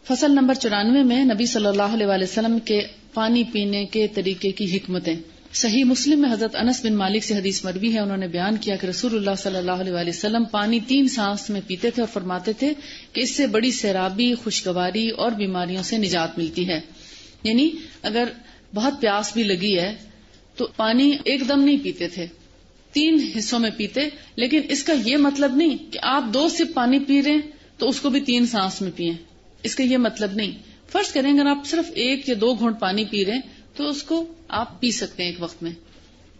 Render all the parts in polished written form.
فصل نمبر 94 میں نبی صلی اللہ علیہ وسلم کے پانی پینے کے طریقے کی حکمتیں. صحیح مسلم میں حضرت انس بن مالک سے حدیث مروی ہے، انہوں نے بیان کیا کہ رسول اللہ صلی اللہ علیہ وسلم پانی 3 سانس میں پیتے تھے اور فرماتے تھے کہ اس سے بڑی سیرابی، خوشگواری اور بیماریوں سے نجات ملتی ہے. یعنی اگر بہت پیاس بھی لگی ہے تو پانی ایک دم نہیں پیتے تھے، 3 حصوں میں پیتے. لیکن اس کا یہ مطلب نہیں کہ آپ 2 سپ پانی پی رہے ہیں تو اس کو بھی 3 سانس میں پیئیں. اس کا یہ مطلب نہیں. فرض کریں اگر آپ صرف 1 یا 2 گھونٹ پانی پی رہے ہیں تو اس کو آپ پی سکتے ہیں ایک وقت میں.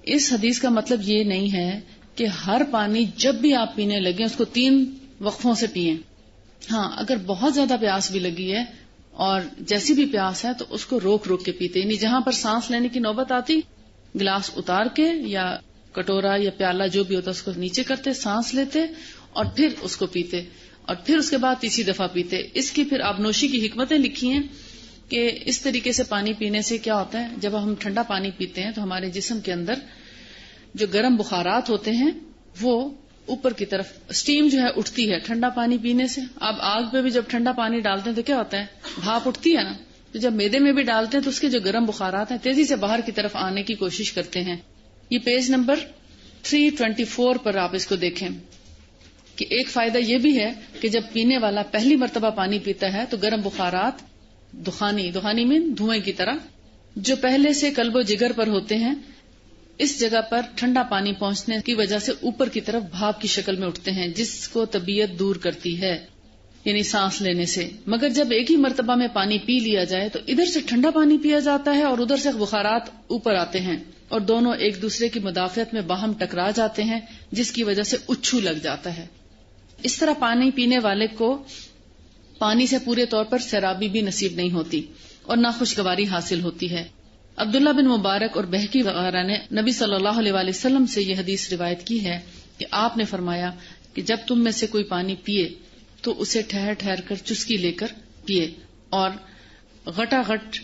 اس حدیث کا مطلب یہ نہیں ہے کہ ہر پانی جب بھی آپ پینے لگیں اس کو 3 وقفوں سے پئیں. ہاں، اگر بہت زیادہ پیاس بھی لگی ہے اور جیسی بھی پیاس ہے تو اس کو روک روک کے پیتے. یعنی جہاں پر سانس لینے کی نوبت آتی گلاس اتار کے یا کٹورا یا پیالہ جو بھی ہوتا اس کو نیچے کرتے، سانس لیتے اور پھر اس کو پیتے اور پھر اس کے بعد تیسری دفعہ پیتے. اس کی پھر آبنوشی کی حکمتیں لکھی ہیں کہ اس طریقے سے پانی پینے سے کیا ہوتا ہے، جب ہم ٹھنڈا پانی پیتے ہیں تو ہمارے جسم کے اندر جو گرم بخارات ہوتے ہیں وہ اوپر کی طرف اسٹیم جو ہے اٹھتی ہے ٹھنڈا پانی پینے سے. اب آگ پہ بھی جب ٹھنڈا پانی ڈالتے ہیں تو کیا ہوتا ہے، بھاپ اٹھتی ہے نا. تو جب معدے میں بھی ڈالتے ہیں تو اس کے جو گرم بخارات ہیں تیزی سے باہر کی طرف آنے کی کوشش کرتے ہیں. یہ پیج نمبر 324 پر آپ اس کو دیکھیں کہ ایک فائدہ یہ بھی ہے کہ جب پینے والا پہلی مرتبہ پانی پیتا ہے تو گرم بخارات دخانی میں دھوئیں کی طرح جو پہلے سے قلب و جگر پر ہوتے ہیں اس جگہ پر ٹھنڈا پانی پہنچنے کی وجہ سے اوپر کی طرف بھاپ کی شکل میں اٹھتے ہیں جس کو طبیعت دور کرتی ہے، یعنی سانس لینے سے. مگر جب ایک ہی مرتبہ میں پانی پی لیا جائے تو ادھر سے ٹھنڈا پانی پیا جاتا ہے اور ادھر سے بخارات اوپر آتے ہیں اور دونوں ایک دوسرے کی مدافعت میں باہم ٹکرا جاتے ہیں جس کی وجہ سے اچھو لگ جاتا ہے. اس طرح پانی پینے والے کو پانی سے پورے طور پر سیرابی بھی نصیب نہیں ہوتی اور نہ خوشگواری حاصل ہوتی ہے. عبداللہ بن مبارک اور بہقی وغیرہ نے نبی صلی اللہ علیہ وسلم سے یہ حدیث روایت کی ہے کہ آپ نے فرمایا کہ جب تم میں سے کوئی پانی پیے تو اسے ٹھہر ٹھہر کر چسکی لے کر پیے اور غٹا غٹ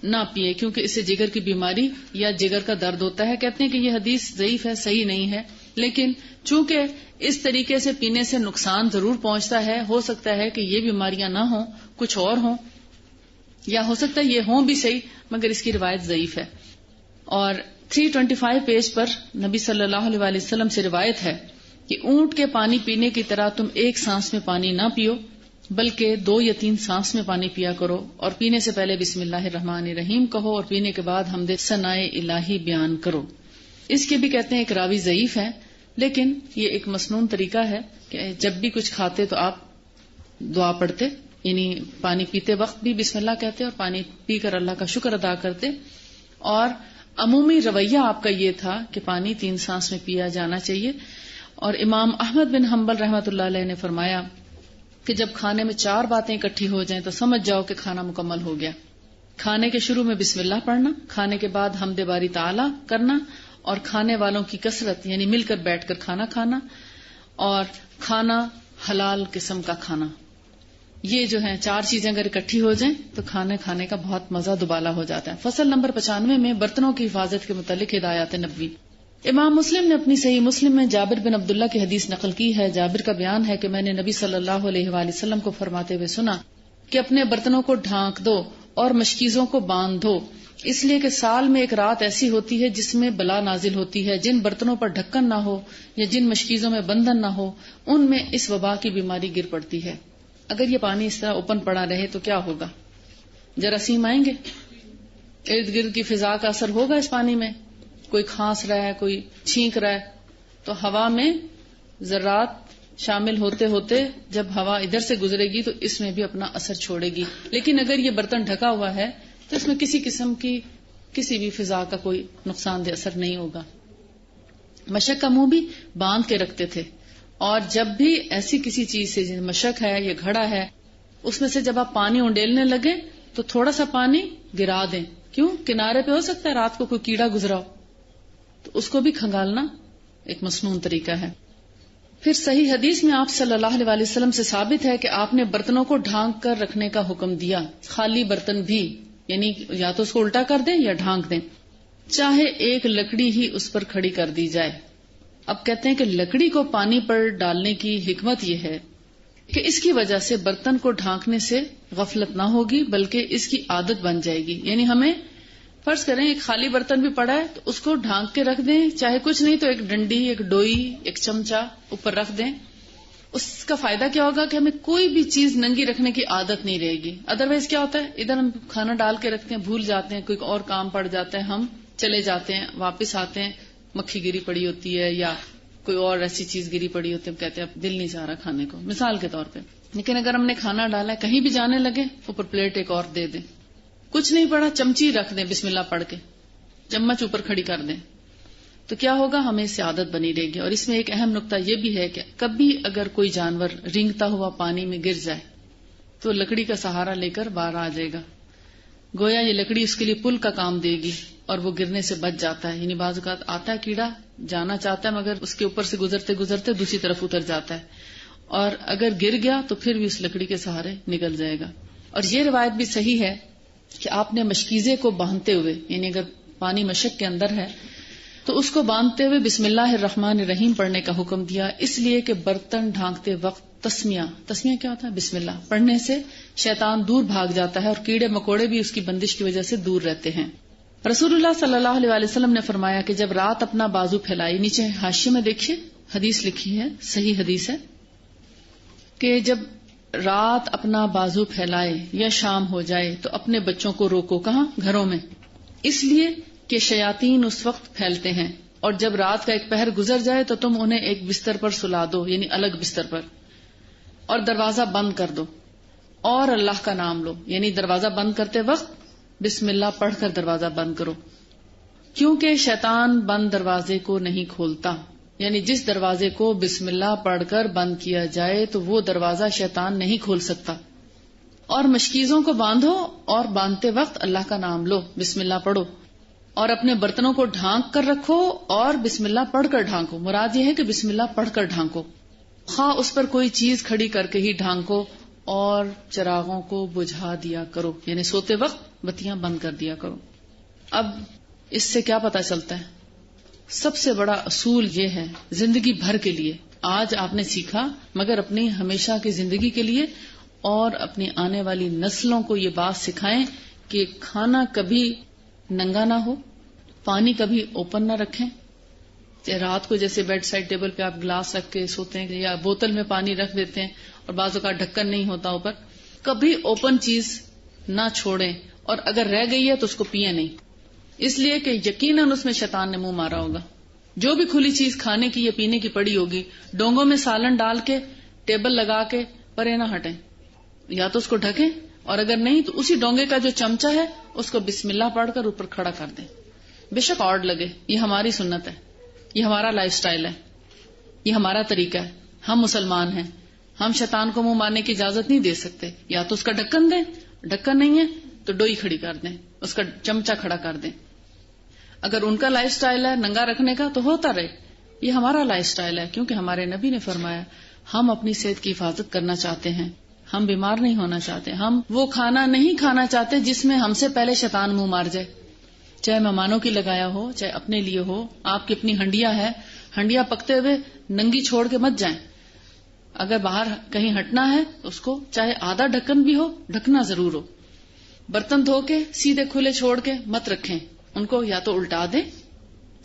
نہ پیے کیونکہ اس سے جگر کی بیماری یا جگر کا درد ہوتا ہے. کہتے ہیں کہ یہ حدیث ضعیف ہے، صحیح نہیں ہے، لیکن چونکہ اس طریقے سے پینے سے نقصان ضرور پہنچتا ہے، ہو سکتا ہے کہ یہ بیماریاں نہ ہوں، کچھ اور ہوں، یا ہو سکتا ہے یہ ہوں بھی صحیح مگر اس کی روایت ضعیف ہے. اور 325 پیج پر نبی صلی اللہ علیہ وسلم سے روایت ہے کہ اونٹ کے پانی پینے کی طرح تم ایک سانس میں پانی نہ پیو بلکہ 2 یا 3 سانس میں پانی پیا کرو اور پینے سے پہلے بسم اللہ الرحمن الرحیم کہو اور پینے کے بعد حمد ثنائے الہی بیان کرو. اس کے بھی کہتے ہیں ایک راوی ضعیف ہے، لیکن یہ ایک مسنون طریقہ ہے کہ جب بھی کچھ کھاتے تو آپ دعا پڑھتے، یعنی پانی پیتے وقت بھی بسم اللہ کہتے اور پانی پی کر اللہ کا شکر ادا کرتے. اور عمومی رویہ آپ کا یہ تھا کہ پانی 3 سانس میں پیا جانا چاہیے. اور امام احمد بن حنبل رحمۃ اللہ علیہ نے فرمایا کہ جب کھانے میں 4 باتیں اکٹھی ہو جائیں تو سمجھ جاؤ کہ کھانا مکمل ہو گیا. کھانے کے شروع میں بسم اللہ پڑھنا، کھانے کے بعد حمد باری تعالی کرنا اور کھانے والوں کی کثرت یعنی مل کر بیٹھ کر کھانا کھانا اور کھانا حلال قسم کا کھانا. یہ جو ہیں 4 چیزیں اگر اکٹھی ہو جائیں تو کھانے کھانے کا بہت مزہ دوبالا ہو جاتا ہے. فصل نمبر 95 میں برتنوں کی حفاظت کے متعلق ہدایات نبوی. امام مسلم نے اپنی صحیح مسلم میں جابر بن عبداللہ کی حدیث نقل کی ہے. جابر کا بیان ہے کہ میں نے نبی صلی اللہ علیہ وآلہ وسلم کو فرماتے ہوئے سنا کہ اپنے برتنوں کو ڈھانک دو اور مشکیزوں کو باندھ دو، اس لیے کہ سال میں ایک رات ایسی ہوتی ہے جس میں بلا نازل ہوتی ہے. جن برتنوں پر ڈھکن نہ ہو یا جن مشکیزوں میں بندھن نہ ہو ان میں اس وبا کی بیماری گر پڑتی ہے. اگر یہ پانی اس طرح اوپن پڑا رہے تو کیا ہوگا؟ جراثیم آئیں گے، ارد گرد کی فضا کا اثر ہوگا اس پانی میں. کوئی کھانس رہا ہے، کوئی چھینک رہا ہے تو ہوا میں ذرات شامل ہوتے ہوتے جب ہوا ادھر سے گزرے گی تو اس میں بھی اپنا اثر چھوڑے گی. لیکن اگر یہ برتن ڈھکا ہوا ہے تو اس میں کسی قسم کی کسی بھی فضا کا کوئی نقصان دہ اثر نہیں ہوگا. مشک کا منہ بھی باندھ کے رکھتے تھے اور جب بھی ایسی کسی چیز سے مشک ہے یا گھڑا ہے اس میں سے جب آپ پانی انڈیلنے لگے تو تھوڑا سا پانی گرا دیں. کیوں؟ کنارے پہ ہو سکتا ہے رات کو کوئی کیڑا گزرا ہو تو اس کو بھی کھنگالنا ایک مسنون طریقہ ہے. پھر صحیح حدیث میں آپ صلی اللہ علیہ وسلم سے ثابت ہے کہ آپ نے برتنوں کو ڈھانک کر رکھنے کا حکم دیا، خالی برتن بھی، یعنی یا تو اس کو الٹا کر دیں یا ڈھانک دیں، چاہے ایک لکڑی ہی اس پر کھڑی کر دی جائے. اب کہتے ہیں کہ لکڑی کو پانی پر ڈالنے کی حکمت یہ ہے کہ اس کی وجہ سے برتن کو ڈھانکنے سے غفلت نہ ہوگی بلکہ اس کی عادت بن جائے گی. یعنی ہمیں فرض کریں ایک خالی برتن بھی پڑا ہے تو اس کو ڈھانک کے رکھ دیں, چاہے کچھ نہیں تو ایک ڈنڈی, ایک ڈوئی, ایک چمچہ اوپر رکھ دیں. اس کا فائدہ کیا ہوگا کہ ہمیں کوئی بھی چیز ننگی رکھنے کی عادت نہیں رہے گی. ادروائز کیا ہوتا ہے, ادھر ہم کھانا ڈال کے رکھتے ہیں, بھول جاتے ہیں, کوئی اور کام پڑ جاتا ہے, ہم چلے جاتے ہیں, واپس آتے ہیں, مکھی گری پڑی ہوتی ہے یا کوئی اور ایسی چیز گری پڑی ہوتی ہے, ہم کہتے ہیں اب دل نہیں چاہ رہا کھانے کو, مثال کے طور پہ. لیکن اگر ہم نے کھانا ڈالا ہے, کہیں بھی جانے لگے, اوپر پلیٹ ایک اور دے دیں, کچھ نہیں پڑا, چمچی رکھ دیں, بسم اللہ پڑھ کے چمچ اوپر کھڑی کر دیں, تو کیا ہوگا, ہمیں اس سے عادت بنی رہے گی. اور اس میں ایک اہم نقطہ یہ بھی ہے کہ کبھی اگر کوئی جانور رینگتا ہوا پانی میں گر جائے تو لکڑی کا سہارا لے کر باہر آ جائے گا, گویا یہ لکڑی اس کے لیے پل کا کام دے گی اور وہ گرنے سے بچ جاتا ہے. یعنی بعض اوقات آتا ہے کیڑا, جانا چاہتا ہے مگر اس کے اوپر سے گزرتے گزرتے دوسری طرف اتر جاتا ہے, اور اگر گر گیا تو پھر بھی اس لکڑی کے سہارے نکل جائے گا. اور یہ روایت بھی صحیح ہے کہ آپ نے مشکیزے کو باندھتے ہوئے, یعنی اگر پانی مشک کے اندر ہے تو اس کو باندھتے ہوئے بسم اللہ الرحمن الرحیم پڑھنے کا حکم دیا, اس لیے کہ برتن ڈھانکتے وقت تسمیہ کیا ہوتا ہے, بسم اللہ پڑھنے سے شیطان دور بھاگ جاتا ہے اور کیڑے مکوڑے بھی اس کی بندش کی وجہ سے دور رہتے ہیں. رسول اللہ صلی اللہ علیہ وسلم نے فرمایا کہ جب رات اپنا بازو پھیلائی, نیچے حاشیے میں دیکھیے حدیث لکھی ہے, صحیح حدیث ہے, کہ جب رات اپنا بازو پھیلائے یا شام ہو جائے تو اپنے بچوں کو روکو. کہاں؟ گھروں میں, اس لیے کہ شیاطین اس وقت پھیلتے ہیں, اور جب رات کا ایک پہر گزر جائے تو تم انہیں ایک بستر پر سلا دو, یعنی الگ بستر پر, اور دروازہ بند کر دو اور اللہ کا نام لو. یعنی دروازہ بند کرتے وقت بسم اللہ پڑھ کر دروازہ بند کرو, کیونکہ شیطان بند دروازے کو نہیں کھولتا. یعنی جس دروازے کو بسم اللہ پڑھ کر بند کیا جائے تو وہ دروازہ شیطان نہیں کھول سکتا. اور مشکیزوں کو باندھو اور باندھتے وقت اللہ کا نام لو, بسم اللہ پڑھو, اور اپنے برتنوں کو ڈھانک کر رکھو اور بسم اللہ پڑھ کر ڈھانکو. مراد یہ ہے کہ بسم اللہ پڑھ کر ڈھانکو, خواہ اس پر کوئی چیز کھڑی کر کے ہی ڈھانکو, اور چراغوں کو بجھا دیا کرو, یعنی سوتے وقت بتیاں بند کر دیا کرو. اب اس سے کیا پتا چلتا ہے؟ سب سے بڑا اصول یہ ہے زندگی بھر کے لیے, آج آپ نے سیکھا مگر اپنی ہمیشہ کی زندگی کے لیے, اور اپنی آنے والی نسلوں کو یہ بات سکھائیں کہ کھانا کبھی ننگا نہ ہو, پانی کبھی اوپن نہ رکھیں. رات کو جیسے بیڈ سائڈ ٹیبل پہ آپ گلاس رکھ کے سوتے ہیں یا بوتل میں پانی رکھ دیتے ہیں اور بعض اوقات ڈھکن نہیں ہوتا اوپر, کبھی اوپن چیز نہ چھوڑیں, اور اگر رہ گئی ہے تو اس کو پیئے نہیں, اس لیے کہ یقیناً اس میں شیطان نے منہ مارا ہوگا. جو بھی کھلی چیز کھانے کی یا پینے کی پڑی ہوگی, ڈونگوں میں سالن ڈال کے ٹیبل لگا کے پرے نہ ہٹیں, یا تو اس کو ڈھکیں, اور اگر نہیں تو اسی ڈونگے کا جو چمچہ ہے اس کو بسم اللہ پڑھ کر اوپر کھڑا کر دیں. بے شک آڈ لگے, یہ ہماری سنت ہے, یہ ہمارا لائف سٹائل ہے, یہ ہمارا طریقہ ہے, ہم مسلمان ہیں, ہم شیطان کو منہ مارنے کی اجازت نہیں دے سکتے. یا تو اس کا ڈھکن دیں, ڈھکن نہیں ہے تو ڈوئی کھڑی کر دیں, اس کا چمچہ کھڑا کر دیں. اگر ان کا لائف سٹائل ہے ننگا رکھنے کا تو ہوتا رہے, یہ ہمارا لائف سٹائل ہے, کیونکہ ہمارے نبی نے فرمایا ہم اپنی صحت کی حفاظت کرنا چاہتے ہیں, ہم بیمار نہیں ہونا چاہتے, ہم وہ کھانا نہیں کھانا چاہتے جس میں ہم سے پہلے شیطان منہ مار جائے, چاہے مہمانوں کی لگایا ہو چاہے اپنے لیے ہو. آپ کی اپنی ہنڈیاں ہے, ہنڈیاں پکتے ہوئے ننگی چھوڑ کے مت جائیں. اگر باہر کہیں ہٹنا ہے تو اس کو چاہے آدھا ڈھکن بھی ہو, ڈھکنا ضرور ہو. برتن دھو کے سیدھے کھلے چھوڑ کے مت رکھیں, ان کو یا تو الٹا دیں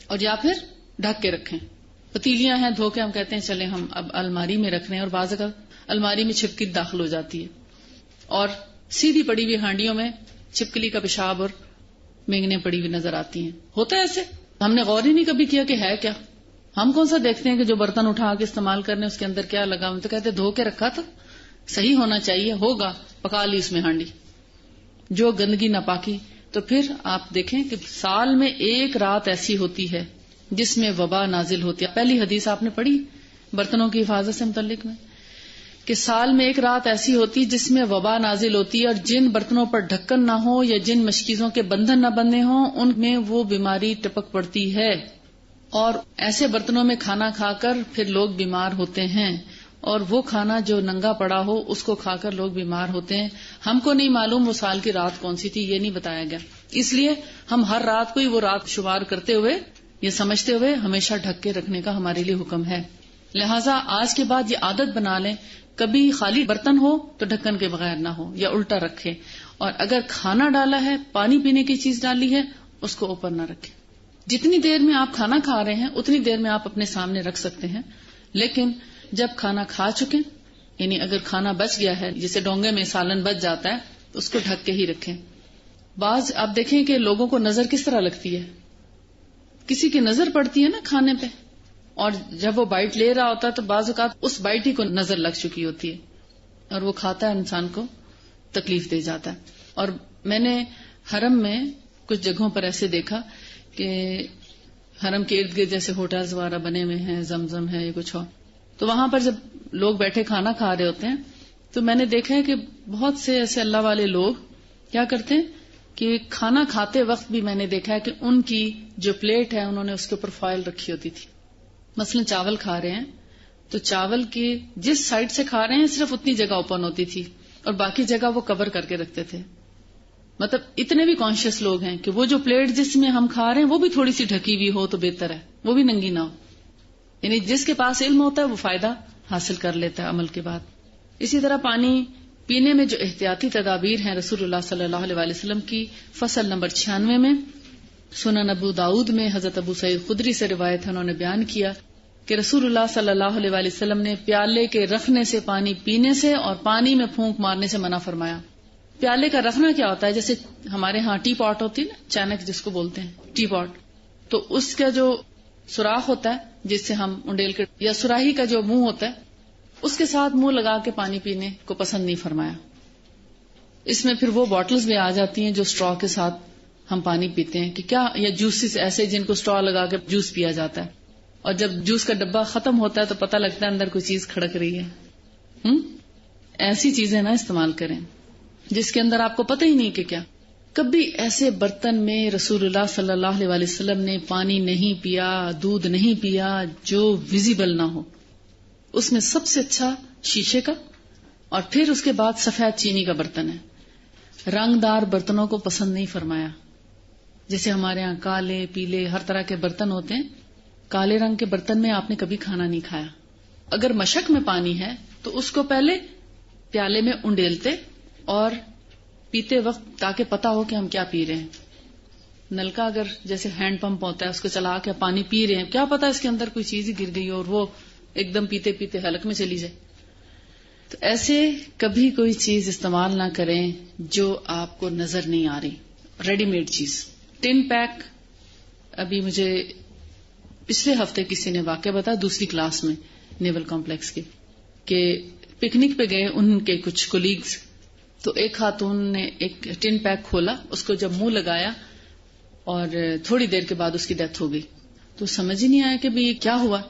اور یا پھر ڈھک کے رکھیں. پتیلیاں ہیں دھو کے ہم کہتے ہیں چلیں ہم اب الماری میں رکھ رہے ہیں, اور بعض اگر الماری میں چھپکلی داخل ہو جاتی ہے, اور سیدھی پڑی ہوئی ہانڈیوں میں چھپکلی کا پیشاب اور مینگنے پڑی ہوئی نظر آتی ہیں. ہوتا ہے ایسے, ہم نے غور ہی نہیں کبھی کیا کہ ہے کیا. ہم کون سا دیکھتے ہیں کہ جو برتن اٹھا کے استعمال کرنے اس کے اندر کیا لگا, ہم تو کہتے دھو کے رکھا تھا, صحیح ہونا چاہیے, ہوگا پکا لی اس میں ہانڈی, جو گندگی ناپاکی. تو پھر آپ دیکھیں کہ سال میں ایک رات ایسی ہوتی ہے جس میں وبا نازل ہوتی ہے. پہلی حدیث آپ نے پڑھی برتنوں کی حفاظت سے متعلق میں, کہ سال میں ایک رات ایسی ہوتی جس میں وبا نازل ہوتی ہے, اور جن برتنوں پر ڈھکن نہ ہو یا جن مشکیزوں کے بندھن نہ بندھے ہوں ان میں وہ بیماری ٹپک پڑتی ہے. اور ایسے برتنوں میں کھانا کھا کر پھر لوگ بیمار ہوتے ہیں, اور وہ کھانا جو ننگا پڑا ہو اس کو کھا کر لوگ بیمار ہوتے ہیں. ہم کو نہیں معلوم وہ سال کی رات کون سی تھی, یہ نہیں بتایا گیا, اس لیے ہم ہر رات کو ہی وہ رات شمار کرتے ہوئے یہ سمجھتے ہوئے ہمیشہ ڈھک کے رکھنے کا ہمارے لیے حکم ہے. لہٰذا آج کے بعد یہ عادت بنا لیں، کبھی خالی برتن ہو تو ڈھکن کے بغیر نہ ہو یا الٹا رکھیں، اور اگر کھانا ڈالا ہے، پانی پینے کی چیز ڈالی ہے، اس کو اوپر نہ رکھیں. جتنی دیر میں آپ کھانا کھا رہے ہیں اتنی دیر میں آپ اپنے سامنے رکھ سکتے ہیں، لیکن جب کھانا کھا چکے، یعنی اگر کھانا بچ گیا ہے، جیسے ڈونگے میں سالن بچ جاتا ہے تو اس کو ڈھک کے ہی رکھیں. بعض آپ دیکھیں کہ لوگوں کو نظر کس طرح لگتی ہے، کسی کی نظر پڑتی ہے نا کھانے پہ، اور جب وہ بائٹ لے رہا ہوتا ہے تو بعض اوقات اس بائٹ ہی کو نظر لگ چکی ہوتی ہے اور وہ کھاتا ہے، انسان کو تکلیف دے جاتا ہے. اور میں نے حرم میں کچھ جگہوں پر ایسے دیکھا کہ حرم کے ارد گرد جیسے ہوٹلز وغیرہ بنے ہوئے ہیں، زمزم ہے یا کچھ اور، تو وہاں پر جب لوگ بیٹھے کھانا کھا رہے ہوتے ہیں تو میں نے دیکھا ہے کہ بہت سے ایسے اللہ والے لوگ کیا کرتے ہیں کہ کھانا کھاتے وقت بھی میں نے دیکھا ہے کہ ان کی جو پلیٹ ہے انہوں نے اس کے اوپر فائل رکھی ہوتی تھی. مثلا چاول کھا رہے ہیں تو چاول کی جس سائڈ سے کھا رہے ہیں صرف اتنی جگہ اوپن ہوتی تھی اور باقی جگہ وہ کور کر کے رکھتے تھے. مطلب اتنے بھی کانشیس لوگ ہیں کہ وہ جو پلیٹ جس میں ہم کھا رہے ہیں وہ بھی تھوڑی سی ڈھکی ہوئی ہو تو بہتر ہے، وہ بھی ننگی نہ ہو. یعنی جس کے پاس علم ہوتا ہے وہ فائدہ حاصل کر لیتا ہے عمل کے بعد. اسی طرح پانی پینے میں جو احتیاطی تدابیر ہیں رسول اللہ صلی اللہ علیہ وسلم کی، فصل نمبر 96 میں سنن ابو داؤد میں حضرت ابو سعید خدری سے روایت ہے، انہوں نے بیان کیا کہ رسول اللہ صلی اللہ علیہ وسلم نے پیالے کے رکھنے سے پانی پینے سے اور پانی میں پھونک مارنے سے منع فرمایا. پیالے کا رکھنا کیا ہوتا ہے؟ جیسے ہمارے ہاں ٹی پاٹ ہوتی ہے نا، چینک جس کو بولتے ہیں ٹی پاٹ، تو اس کا جو سوراخ ہوتا ہے جس سے ہم انڈیل کے یا سراہی کا جو منہ ہوتا ہے اس کے ساتھ منہ لگا کے پانی پینے کو پسند نہیں فرمایا. اس میں پھر وہ باٹلز بھی آ جاتی ہیں جو اسٹرا کے ساتھ ہم پانی پیتے ہیں کہ کیا، یا جوسز ایسے جن کو اسٹرا لگا کے جوس پیا جاتا ہے، اور جب جوس کا ڈبہ ختم ہوتا ہے تو پتہ لگتا ہے اندر کوئی چیز کھڑک رہی ہے. ایسی چیزیں نہ استعمال کریں جس کے اندر آپ کو پتہ ہی نہیں کہ کیا. کبھی ایسے برتن میں رسول اللہ صلی اللہ علیہ وسلم نے پانی نہیں پیا، دودھ نہیں پیا جو ویزیبل نہ ہو. اس میں سب سے اچھا شیشے کا اور پھر اس کے بعد سفید چینی کا برتن ہے. رنگ دار برتنوں کو پسند نہیں فرمایا. جیسے ہمارے ہاں کالے پیلے ہر طرح کے برتن ہوتے ہیں، کالے رنگ کے برتن میں آپ نے کبھی کھانا نہیں کھایا. اگر مشک میں پانی ہے تو اس کو پہلے پیالے میں انڈیلتے اور پیتے وقت تاکہ پتا ہو کہ ہم کیا پی رہے ہیں. نلکا اگر جیسے ہینڈ پمپ ہوتا ہے اس کو چلا کے پانی پی رہے ہیں، کیا پتا اس کے اندر کوئی چیز ہی گر گئی اور وہ ایک دم پیتے پیتے حلق میں چلی جائے. تو ایسے کبھی کوئی چیز استعمال نہ کریں جو آپ کو نظر نہیں آ رہی. ریڈی میڈ چیز، ٹن پیک. ابھی مجھے پچھلے ہفتے کسی نے واقعہ بتایا دوسری کلاس میں نیول کمپلیکس کے، کہ پکنک پہ گئے ان کے کچھ کولیگز، تو ایک خاتون نے ایک ٹن پیک کھولا، اس کو جب منہ لگایا اور تھوڑی دیر کے بعد اس کی ڈیتھ ہو گئی. تو سمجھ ہی نہیں آیا کہ یہ کیا ہوا.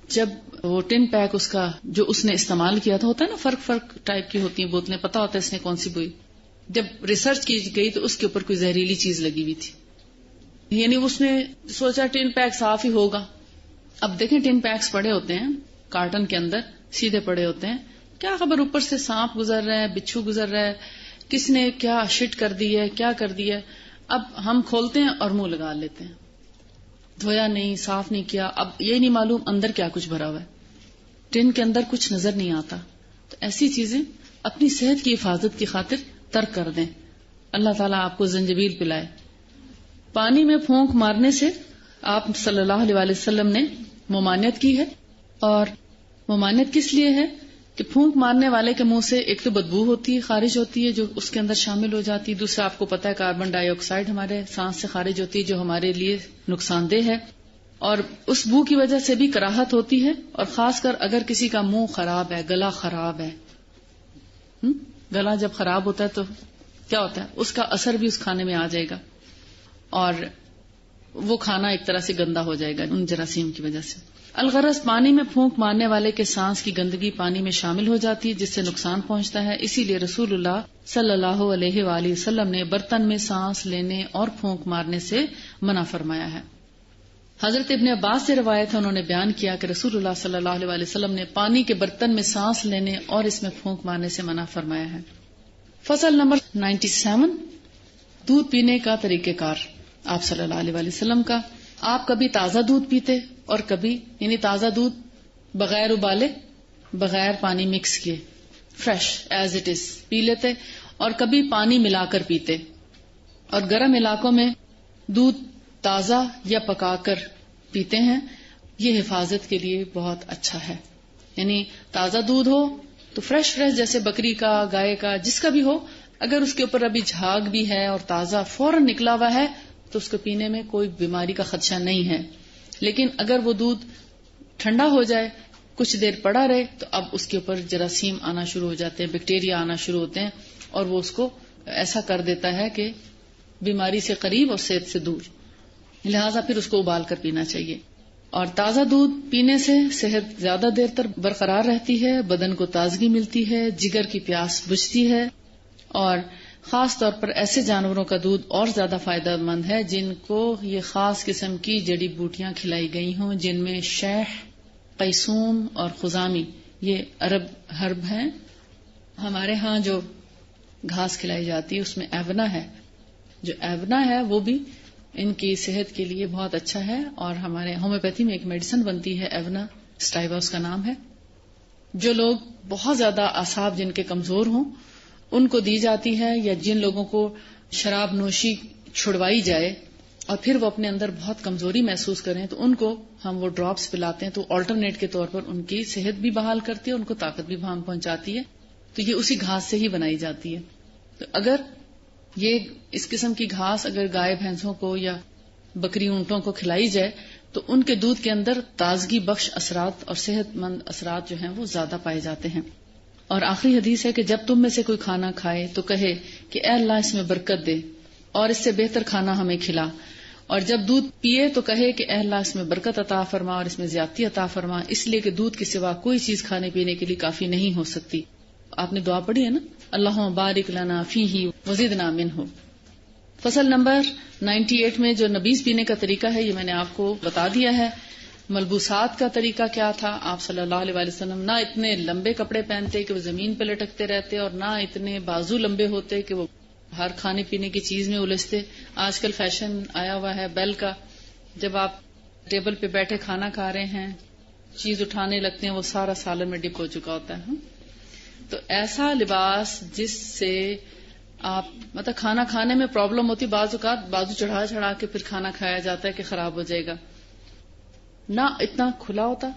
جب وہ ٹن پیک اس کا جو اس نے استعمال کیا تھا، ہوتا ہے نا فرق ٹائپ کی ہوتی ہیں بوتلیں، پتا ہوتا ہے اس نے کون سی بوئی. جب ریسرچ کی گئی تو اس کے اوپر کوئی زہریلی چیز لگی ہوئی تھی. یعنی اس نے سوچا ٹن پیک صاف ہی ہوگا. اب دیکھیں ٹن پیکس پڑے ہوتے ہیں کارٹن کے اندر سیدھے پڑے ہوتے ہیں، کیا خبر اوپر سے سانپ گزر رہا ہے، بچھو گزر رہا ہے، کس نے کیا شٹ کر دی ہے، کیا کر دی ہے. اب ہم کھولتے ہیں اور منہ لگا لیتے ہیں، دھویا نہیں، صاف نہیں کیا. اب یہ نہیں معلوم اندر کیا کچھ بھرا ہوا ہے، ٹن کے اندر کچھ نظر نہیں آتا. تو ایسی چیزیں اپنی صحت کی حفاظت کی خاطر ترک کر دیں. اللہ تعالیٰ آپ کو زنجبیل پلائے. پانی میں پھونک مارنے سے آپ صلی اللہ علیہ وسلم نے ممانعت کی ہے. اور ممانعت کس لیے ہے کہ پھونک مارنے والے کے منہ سے ایک تو بدبو ہوتی ہے، خارج ہوتی ہے جو اس کے اندر شامل ہو جاتی ہے. دوسرا آپ کو پتا ہے کاربن ڈائی آکسائڈ ہمارے سانس سے خارج ہوتی ہے جو ہمارے لیے نقصان دہ ہے، اور اس بو کی وجہ سے بھی کراہت ہوتی ہے. اور خاص کر اگر کسی کا منہ خراب ہے، گلا خراب ہے، گلا جب خراب ہوتا ہے تو کیا ہوتا ہے، اس کا اثر بھی اس کھانے میں آ جائے گا اور وہ کھانا ایک طرح سے گندا ہو جائے گا ان جراثیم کی وجہ سے. الغرض پانی میں پھونک مارنے والے کے سانس کی گندگی پانی میں شامل ہو جاتی ہے جس سے نقصان پہنچتا ہے. اسی لیے رسول اللہ صلی اللہ علیہ وآلہ وسلم نے برتن میں سانس لینے اور پھونک مارنے سے منع فرمایا ہے. حضرت ابن عباس سے روایت ہے، انہوں نے بیان کیا کہ رسول اللہ صلی اللہ علیہ وآلہ وسلم نے پانی کے برتن میں سانس لینے اور اس میں پھونک مارنے سے منع فرمایا ہے. فصل نمبر 97 دودھ پینے کا طریقہ کار آپ صلی اللہ علیہ وآلہ وسلم کا. آپ کبھی تازہ دودھ پیتے اور کبھی یعنی تازہ دودھ بغیر ابالے، بغیر پانی مکس کیے، فریش ایز اٹ از پی لیتے، اور کبھی پانی ملا کر پیتے. اور گرم علاقوں میں دودھ تازہ یا پکا کر پیتے ہیں. یہ حفاظت کے لیے بہت اچھا ہے. یعنی تازہ دودھ ہو تو فریش جیسے بکری کا، گائے کا، جس کا بھی ہو، اگر اس کے اوپر ابھی جھاگ بھی ہے اور تازہ فوراً نکلا ہوا ہے تو اس کو پینے میں کوئی بیماری کا خدشہ نہیں ہے. لیکن اگر وہ دودھ ٹھنڈا ہو جائے، کچھ دیر پڑا رہے، تو اب اس کے اوپر جراثیم آنا شروع ہو جاتے ہیں، بیکٹیریا آنا شروع ہوتے ہیں، اور وہ اس کو ایسا کر دیتا ہے کہ بیماری سے قریب اور صحت سے دور. لہٰذا پھر اس کو ابال کر پینا چاہیے. اور تازہ دودھ پینے سے صحت زیادہ دیر تک برقرار رہتی ہے، بدن کو تازگی ملتی ہے، جگر کی پیاس بجھتی ہے. اور خاص طور پر ایسے جانوروں کا دودھ اور زیادہ فائدہ مند ہے جن کو یہ خاص قسم کی جڑی بوٹیاں کھلائی گئی ہوں، جن میں شیح، قیسوم اور خزامی، یہ عرب ہرب ہیں. ہمارے ہاں جو گھاس کھلائی جاتی ہے اس میں ایونا ہے. جو ایونا ہے وہ بھی ان کی صحت کے لیے بہت اچھا ہے. اور ہمارے ہومیوپیتھی میں ایک میڈیسن بنتی ہے ایونا، اسٹائوا اس کا نام ہے. جو لوگ بہت زیادہ اعصاب جن کے کمزور ہوں ان کو دی جاتی ہے، یا جن لوگوں کو شراب نوشی چھڑوائی جائے اور پھر وہ اپنے اندر بہت کمزوری محسوس کریں تو ان کو ہم وہ ڈراپس پلاتے ہیں، تو آلٹرنیٹ کے طور پر ان کی صحت بھی بحال کرتی ہے، ان کو طاقت بھی پہنچاتی ہے. تو یہ اسی گھاس سے ہی بنائی جاتی ہے. تو اگر یہ اس قسم کی گھاس اگر گائے بھینسوں کو یا بکری اونٹوں کو کھلائی جائے تو ان کے دودھ کے اندر تازگی بخش اثرات اور صحت مند اثرات جو ہیں وہ زیادہ پائے جاتے ہیں. اور آخری حدیث ہے کہ جب تم میں سے کوئی کھانا کھائے تو کہے کہ اے اللہ اس میں برکت دے اور اس سے بہتر کھانا ہمیں کھلا. اور جب دودھ پیے تو کہے کہ اے اللہ اس میں برکت عطا فرما اور اس میں زیادتی عطا فرما، اس لیے کہ دودھ کے سوا کوئی چیز کھانے پینے کے لیے کافی نہیں ہو سکتی. آپ نے دعا پڑھی ہے نا، اللہم بارک لنا فیہ وزدنا منہ. فصل نمبر 98 میں جو نبیذ پینے کا طریقہ ہے یہ میں نے آپ کو بتا دیا ہے. ملبوسات کا طریقہ کیا تھا؟ آپ صلی اللہ علیہ وسلم نہ اتنے لمبے کپڑے پہنتے کہ وہ زمین پہ لٹکتے رہتے، اور نہ اتنے بازو لمبے ہوتے کہ وہ ہر کھانے پینے کی چیز میں الجھتے. آج کل فیشن آیا ہوا ہے بیل کا، جب آپ ٹیبل پہ بیٹھے کھانا کھا رہے ہیں چیز اٹھانے لگتے ہیں وہ سارا سالن میں ڈپ ہو چکا ہوتا ہے. تو ایسا لباس جس سے آپ مطلب کھانا کھانے میں پرابلم ہوتی، بعض اوقات بازو چڑھا چڑھا کے پھر کھانا کھایا جاتا ہے کہ خراب ہو جائے گا. نہ اتنا کھلا ہوتا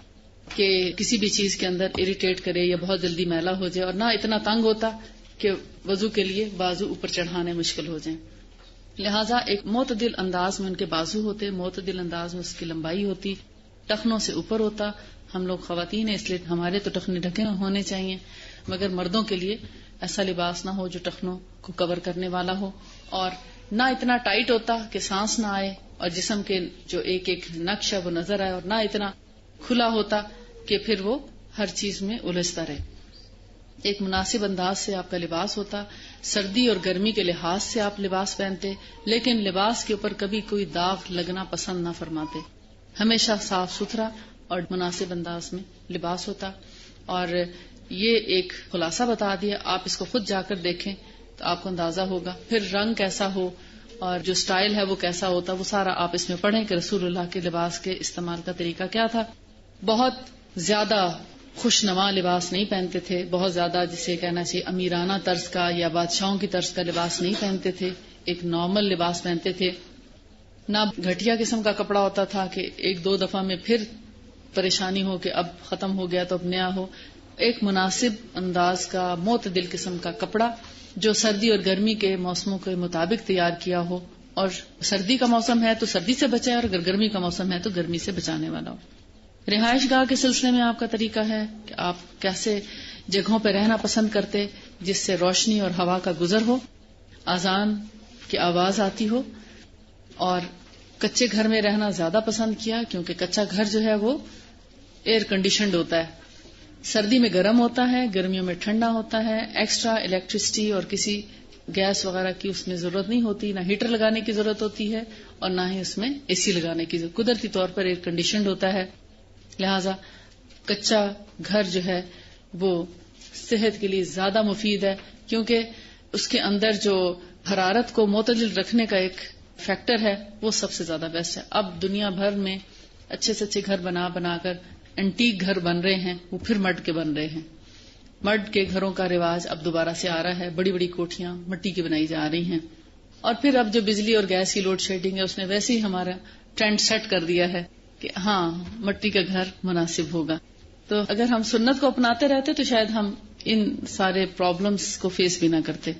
کہ کسی بھی چیز کے اندر اریٹیٹ کرے یا بہت جلدی میلا ہو جائے، اور نہ اتنا تنگ ہوتا کہ وضو کے لیے بازو اوپر چڑھانے مشکل ہو جائیں. لہٰذا ایک معتدل انداز میں ان کے بازو ہوتے، معتدل انداز میں اس کی لمبائی ہوتی، ٹخنوں سے اوپر ہوتا. ہم لوگ خواتین ہیں اس لیے ہمارے تو ٹخنے ڈھکے ہونے چاہیے، مگر مردوں کے لیے ایسا لباس نہ ہو جو ٹخنوں کو کور کرنے والا ہو، اور نہ اتنا ٹائٹ ہوتا کہ سانس نہ آئے اور جسم کے جو ایک ایک نقش ہے وہ نظر آئے، اور نہ اتنا کھلا ہوتا کہ پھر وہ ہر چیز میں الجھتا رہے. ایک مناسب انداز سے آپ کا لباس ہوتا. سردی اور گرمی کے لحاظ سے آپ لباس پہنتے، لیکن لباس کے اوپر کبھی کوئی داغ لگنا پسند نہ فرماتے. ہمیشہ صاف ستھرا اور مناسب انداز میں لباس ہوتا. اور یہ ایک خلاصہ بتا دیا، آپ اس کو خود جا کر دیکھیں تو آپ کو اندازہ ہوگا. پھر رنگ کیسا ہو اور جو سٹائل ہے وہ کیسا ہوتا، وہ سارا آپ اس میں پڑھیں کہ رسول اللہ کے لباس کے استعمال کا طریقہ کیا تھا. بہت زیادہ خوشنما لباس نہیں پہنتے تھے، بہت زیادہ جسے کہنا چاہیے امیرانہ طرز کا یا بادشاہوں کی طرز کا لباس نہیں پہنتے تھے. ایک نارمل لباس پہنتے تھے. نہ گھٹیا قسم کا کپڑا ہوتا تھا کہ ایک دو دفعہ میں پھر پریشانی ہو کہ اب ختم ہو گیا تو اب نیا ہو. ایک مناسب انداز کا معتدل قسم کا کپڑا جو سردی اور گرمی کے موسموں کے مطابق تیار کیا ہو، اور سردی کا موسم ہے تو سردی سے بچائے، اور اگر گرمی کا موسم ہے تو گرمی سے بچانے والا ہو. رہائش گاہ کے سلسلے میں آپ کا طریقہ ہے کہ آپ کیسے جگہوں پہ رہنا پسند کرتے جس سے روشنی اور ہوا کا گزر ہو، اذان کی آواز آتی ہو. اور کچے گھر میں رہنا زیادہ پسند کیا کیونکہ کچا گھر جو ہے وہ ایئر کنڈیشنڈ ہوتا ہے، سردی میں گرم ہوتا ہے، گرمیوں میں ٹھنڈا ہوتا ہے. ایکسٹرا الیکٹریسٹی اور کسی گیس وغیرہ کی اس میں ضرورت نہیں ہوتی، نہ ہیٹر لگانے کی ضرورت ہوتی ہے اور نہ ہی اس میں اے سی لگانے کی ضرورت. قدرتی طور پر ایئر کنڈیشنڈ ہوتا ہے. لہذا کچا گھر جو ہے وہ صحت کے لیے زیادہ مفید ہے کیونکہ اس کے اندر جو حرارت کو معتدل رکھنے کا ایک فیکٹر ہے وہ سب سے زیادہ بیسٹ ہے. اب دنیا بھر میں اچھے سے اچھے گھر بنا کر اینٹیک گھر بن رہے ہیں وہ پھر مڈ کے بن رہے ہیں. مڈ کے گھروں کا رواج اب دوبارہ سے آ رہا ہے. بڑی بڑی کوٹھیاں مٹی کی بنائی جا رہی ہیں. اور پھر اب جو بجلی اور گیس کی لوڈ شیڈنگ ہے اس نے ویسے ہی ہمارا ٹرینڈ سیٹ کر دیا ہے کہ ہاں مٹی کا گھر مناسب ہوگا. تو اگر ہم سنت کو اپناتے رہتے تو شاید ہم ان سارے پرابلمز کو فیس بھی نہ کرتے.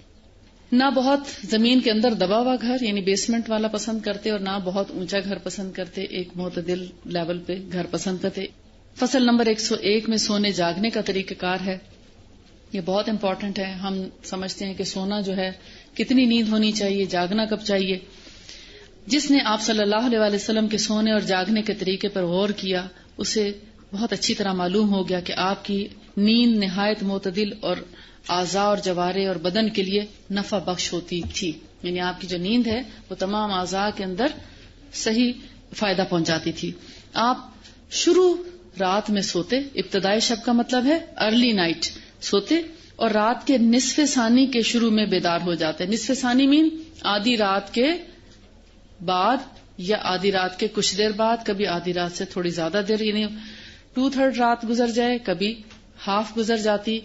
نہ بہت زمین کے اندر دبا ہوا گھر یعنی بیسمنٹ والا پسند کرتے اور نہ بہت اونچا گھر پسند کرتے. ایک معتدل لیول پہ گھر پسند کرتے. فصل نمبر 101 میں سونے جاگنے کا طریقہ کار ہے. یہ بہت امپورٹنٹ ہے. ہم سمجھتے ہیں کہ سونا جو ہے کتنی نیند ہونی چاہیے, جاگنا کب چاہیے. جس نے آپ صلی اللہ علیہ وسلم کے سونے اور جاگنے کے طریقے پر غور کیا اسے بہت اچھی طرح معلوم ہو گیا کہ آپ کی نیند نہایت معتدل اور اعضاء اور جوارے اور بدن کے لیے نفع بخش ہوتی تھی. یعنی آپ کی جو نیند ہے وہ تمام اعضاء کے اندر صحیح فائدہ پہنچاتی تھی. آپ شروع رات میں سوتے, ابتدائی شب کا مطلب ہے ارلی نائٹ سوتے, اور رات کے نصف ثانی کے شروع میں بیدار ہو جاتے. نصف ثانی مین آدھی رات کے بعد یا آدھی رات کے کچھ دیر بعد, کبھی آدھی رات سے تھوڑی زیادہ دیر, یعنی 2/3 رات گزر جائے, کبھی ہاف گزر جاتی,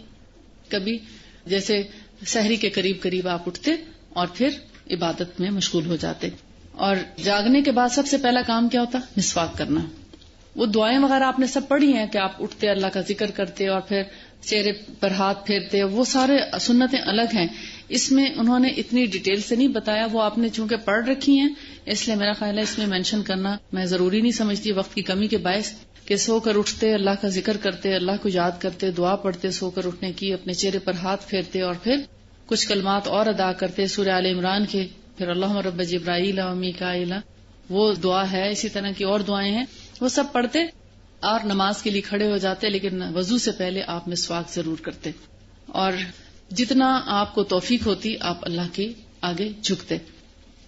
کبھی جیسے سحری کے قریب آپ اٹھتے اور پھر عبادت میں مشغول ہو جاتے. اور جاگنے کے بعد سب سے پہلا کام کیا ہوتا؟ مسواک کرنا. وہ دعائیں وغیرہ آپ نے سب پڑھی ہیں کہ آپ اٹھتے اللہ کا ذکر کرتے اور پھر چہرے پر ہاتھ پھیرتے, وہ سارے سنتیں الگ ہیں. اس میں انہوں نے اتنی ڈیٹیل سے نہیں بتایا, وہ آپ نے چونکہ پڑھ رکھی ہیں اس لیے میرا خیال ہے اس میں مینشن کرنا میں ضروری نہیں سمجھتی وقت کی کمی کے باعث, کہ سو کر اٹھتے اللہ کا ذکر کرتے, اللہ کو یاد کرتے, دعا پڑھتے سو کر اٹھنے کی, اپنے چہرے پر ہاتھ پھیرتے اور پھر کچھ کلمات اور ادا کرتے سورہ آل عمران کے, پھر اللہم رب جبرائیل و میکائیل وہ دعا ہے, اسی طرح کی اور دعائیں ہیں, وہ سب پڑھتے اور نماز کے لیے کھڑے ہو جاتے. لیکن وضو سے پہلے آپ مسواک ضرور کرتے, اور جتنا آپ کو توفیق ہوتی آپ اللہ کے آگے جھکتے.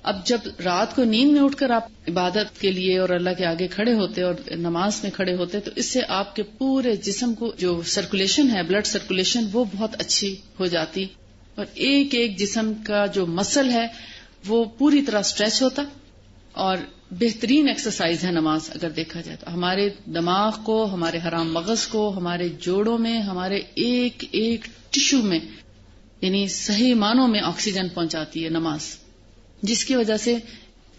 اب جب رات کو نیند میں اٹھ کر آپ عبادت کے لیے اور اللہ کے آگے کھڑے ہوتے اور نماز میں کھڑے ہوتے تو اس سے آپ کے پورے جسم کو جو سرکولیشن ہے, بلڈ سرکولیشن, وہ بہت اچھی ہو جاتی, اور ایک ایک جسم کا جو مسل ہے وہ پوری طرح اسٹریچ ہوتا. اور بہترین ایکسرسائز ہے نماز اگر دیکھا جائے تو. ہمارے دماغ کو, ہمارے حرام مغز کو, ہمارے جوڑوں میں, ہمارے ایک ایک ٹشو میں یعنی صحیح معنوں میں آکسیجن پہنچاتی ہے نماز, جس کی وجہ سے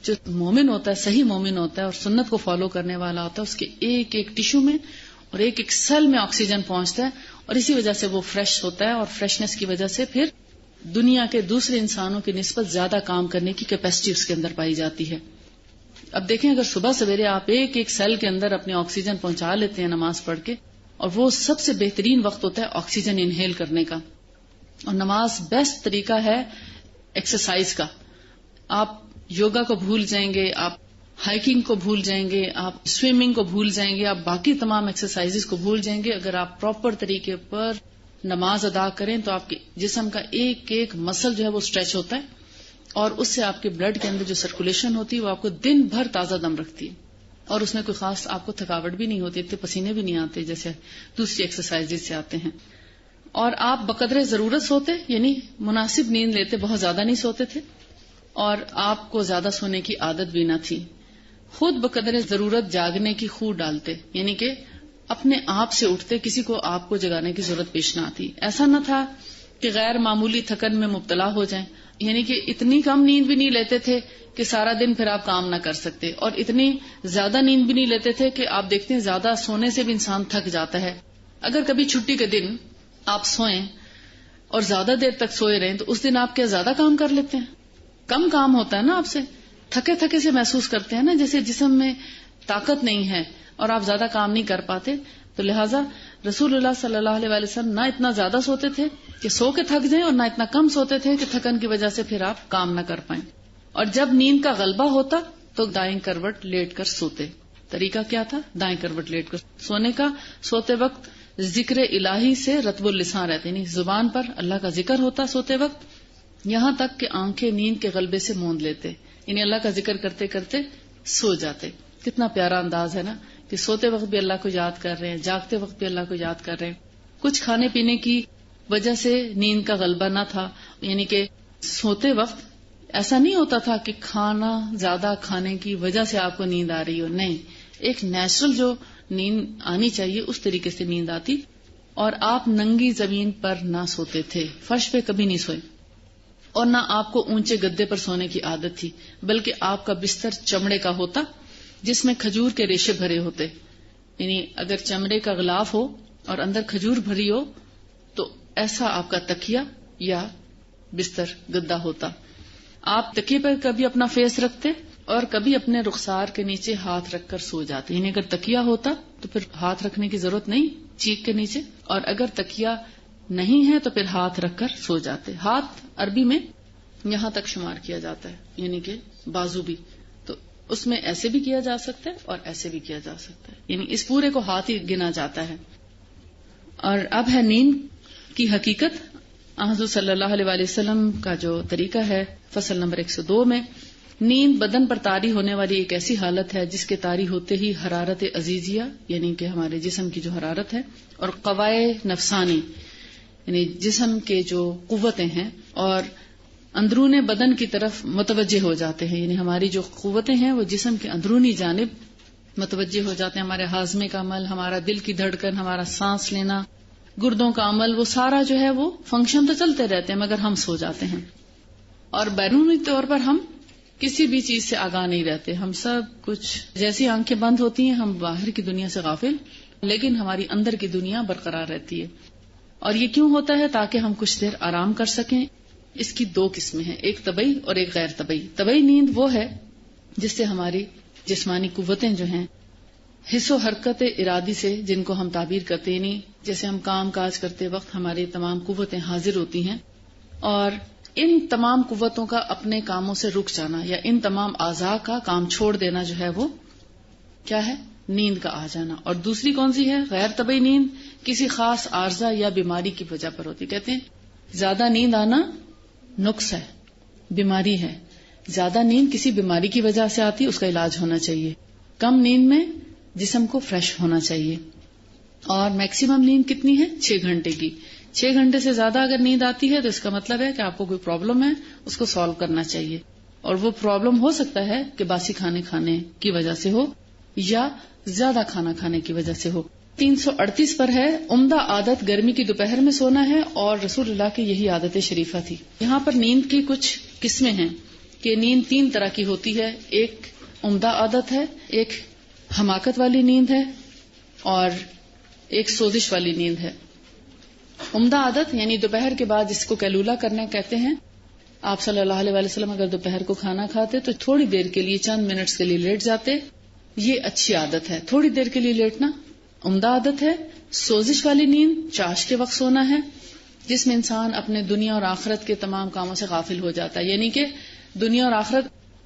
جو مومن ہوتا ہے, صحیح مومن ہوتا ہے اور سنت کو فالو کرنے والا ہوتا ہے, اس کے ایک ایک ٹشو میں اور ایک ایک سیل میں آکسیجن پہنچتا ہے, اور اسی وجہ سے وہ فریش ہوتا ہے, اور فریشنس کی وجہ سے پھر دنیا کے دوسرے انسانوں کی نسبت زیادہ کام کرنے کی کیپیسٹی اس کے اندر پائی جاتی ہے. اب دیکھیں اگر صبح سویرے آپ ایک ایک سیل کے اندر اپنے آکسیجن پہنچا لیتے ہیں نماز پڑھ کے, اور وہ سب سے بہترین وقت ہوتا ہے آکسیجن انہیل کرنے کا. اور نماز بیسٹ طریقہ ہے ایکسرسائز کا. آپ یوگا کو بھول جائیں گے, آپ ہائیکنگ کو بھول جائیں گے, آپ سوئمنگ کو بھول جائیں گے, آپ باقی تمام ایکسرسائزز کو بھول جائیں گے. اگر آپ پراپر طریقے پر نماز ادا کریں تو آپ کے جسم کا ایک ایک مسل جو ہے وہ اسٹریچ ہوتا ہے, اور اس سے آپ کے بلڈ کے اندر جو سرکولیشن ہوتی ہے وہ آپ کو دن بھر تازہ دم رکھتی ہے, اور اس میں کوئی خاص آپ کو تھکاوٹ بھی نہیں ہوتی, اتنے پسینے بھی نہیں آتے جیسے دوسری ایکسرسائزز سے آتے ہیں. اور آپ بقدر ضرورت سوتے, یعنی مناسب نیند لیتے, بہت زیادہ نہیں سوتے تھے, اور آپ کو زیادہ سونے کی عادت بھی نہ تھی. خود بقدر ضرورت جاگنے کی خو ڈالتے, یعنی کہ اپنے آپ سے اٹھتے, کسی کو آپ کو جگانے کی ضرورت پیش نہ آتی. ایسا نہ تھا کہ غیر معمولی تھکن میں مبتلا ہو جائیں, یعنی کہ اتنی کم نیند بھی نہیں لیتے تھے کہ سارا دن پھر آپ کام نہ کر سکتے, اور اتنی زیادہ نیند بھی نہیں لیتے تھے کہ آپ دیکھتے ہیں زیادہ سونے سے بھی انسان تھک جاتا ہے. اگر کبھی چھٹی کے دن آپ سوئیں اور زیادہ دیر تک سوئے رہیں تو اس دن آپ کیا زیادہ کام کر لیتے ہیں؟ کم کام ہوتا ہے نا, آپ سے تھکے تھکے سے محسوس کرتے ہیں نا, جیسے جسم میں طاقت نہیں ہے اور آپ زیادہ کام نہیں کر پاتے. تو لہٰذا رسول اللہ صلی اللہ علیہ وسلم نہ اتنا زیادہ سوتے تھے کہ سو کے تھک جائیں, اور نہ اتنا کم سوتے تھے کہ تھکن کی وجہ سے پھر آپ کام نہ کر پائیں. اور جب نیند کا غلبہ ہوتا تو دائیں کروٹ لیٹ کر سوتے. طریقہ کیا تھا؟ دائیں کروٹ لیٹ کر سونے کا. سوتے وقت ذکر الہی سے رطب اللسان رہتے, یعنی زبان پر اللہ کا ذکر ہوتا سوتے وقت, یہاں تک کہ آنکھیں نیند کے غلبے سے موند لیتے, یعنی اللہ کا ذکر کرتے کرتے سو جاتے. کتنا پیارا انداز ہے نا, کہ سوتے وقت بھی اللہ کو یاد کر رہے ہیں, جاگتے وقت بھی اللہ کو یاد کر رہے ہیں. کچھ کھانے پینے کی وجہ سے نیند کا غلبہ نہ تھا, یعنی کہ سوتے وقت ایسا نہیں ہوتا تھا کہ کھانا زیادہ کھانے کی وجہ سے آپ کو نیند آ رہی ہو, نہیں, ایک نیچرل جو نیند آنی چاہیے اس طریقے سے نیند آتی. اور آپ ننگی زمین پر نہ سوتے تھے، فرش پہ کبھی نہیں سوئے، اور نہ آپ کو اونچے گدے پر سونے کی عادت تھی، بلکہ آپ کا بستر چمڑے کا ہوتا جس میں کھجور کے ریشے بھرے ہوتے. یعنی اگر چمڑے کا غلاف ہو اور اندر کھجور بھری ہو تو ایسا آپ کا تکیہ یا بستر گدا ہوتا. آپ تکیے پر کبھی اپنا فیس رکھتے اور کبھی اپنے رخسار کے نیچے ہاتھ رکھ کر سو جاتے. یعنی اگر تکیہ ہوتا تو پھر ہاتھ رکھنے کی ضرورت نہیں چیک کے نیچے، اور اگر تکیہ نہیں ہے تو پھر ہاتھ رکھ کر سو جاتے. ہاتھ عربی میں یہاں تک شمار کیا جاتا ہے، یعنی کہ بازو بھی، تو اس میں ایسے بھی کیا جا سکتا ہے اور ایسے بھی کیا جا سکتا ہے، یعنی اس پورے کو ہاتھ ہی گنا جاتا ہے. اور اب ہے نیند کی حقیقت. حضور صلی اللہ علیہ وآلہ وسلم کا جو طریقہ ہے فصل نمبر 102 میں، نیند بدن پر طاری ہونے والی ایک ایسی حالت ہے جس کے طاری ہوتے ہی حرارت عزیزیہ یعنی کہ ہمارے جسم کی جو حرارت ہے، اور قوائے نفسانی یعنی جسم کے جو قوتیں ہیں اور اندرون بدن کی طرف متوجہ ہو جاتے ہیں. یعنی ہماری جو قوتیں ہیں وہ جسم کے اندرونی جانب متوجہ ہو جاتے ہیں. ہمارے ہاضمے کا عمل، ہمارا دل کی دھڑکن، ہمارا سانس لینا، گردوں کا عمل، وہ سارا جو ہے وہ فنکشن تو چلتے رہتے ہیں مگر ہم سو جاتے ہیں. اور بیرونی طور پر ہم کسی بھی چیز سے آگاہ نہیں رہتے. ہم سب کچھ جیسی آنکھیں بند ہوتی ہیں ہم باہر کی دنیا سے غافل، لیکن ہماری اندر کی دنیا برقرار رہتی ہے. اور یہ کیوں ہوتا ہے؟ تاکہ ہم کچھ دیر آرام کر سکیں. اس کی دو قسمیں ہیں، ایک طبعی اور ایک غیر طبعی. طبعی نیند وہ ہے جس سے ہماری جسمانی قوتیں جو ہیں حس و حرکت ارادی سے، جن کو ہم تعبیر کرتے ہیں، نہیں جیسے ہم کام کاج کرتے وقت ہماری تمام قوتیں حاضر ہوتی ہیں، اور ان تمام قوتوں کا اپنے کاموں سے رک جانا یا ان تمام اعضاء کا کام چھوڑ دینا جو ہے وہ کیا ہے؟ نیند کا آ جانا. اور دوسری کون سی ہے؟ غیر طبعی نیند. کسی خاص عارضہ یا بیماری کی وجہ پر ہوتی. کہتے ہیں زیادہ نیند آنا نقص ہے، بیماری ہے. زیادہ نیند کسی بیماری کی وجہ سے آتی، اس کا علاج ہونا چاہیے. کم نیند میں جسم کو فریش ہونا چاہیے. اور میکسیمم نیند کتنی ہے؟ 6 گھنٹے کی. 6 گھنٹے سے زیادہ اگر نیند آتی ہے تو اس کا مطلب ہے کہ آپ کو کوئی پرابلم ہے، اس کو سالو کرنا چاہیے. اور وہ پرابلم ہو سکتا ہے کہ باسی کھانے کی وجہ سے ہو یا زیادہ کھانا کھانے کی وجہ سے ہو. 338 پر ہے، عمدہ عادت گرمی کی دوپہر میں سونا ہے اور رسول اللہ کی یہی عادت شریفہ تھی. یہاں پر نیند کی کچھ قسمیں ہیں کہ نیند 3 طرح کی ہوتی ہے. ایک عمدہ عادت ہے، ایک حماقت والی نیند ہے، اور ایک سوزش والی نیند ہے. عمدہ عادت یعنی دوپہر کے بعد جس کو قیلولہ کرنا کہتے ہیں. آپ صلی اللہ علیہ وآلہ وسلم اگر دوپہر کو کھانا کھاتے تو تھوڑی دیر کے لیے، چند منٹس کے لیے لیٹ جاتے. یہ اچھی عادت ہے، تھوڑی دیر کے لیے لیٹنا عمدہ عادت ہے. سوزش والی نیند چاش کے وقت سونا ہے، جس میں انسان اپنے دنیا اور آخرت کے تمام کاموں سے غافل ہو جاتا ہے. یعنی کہ دنیا اور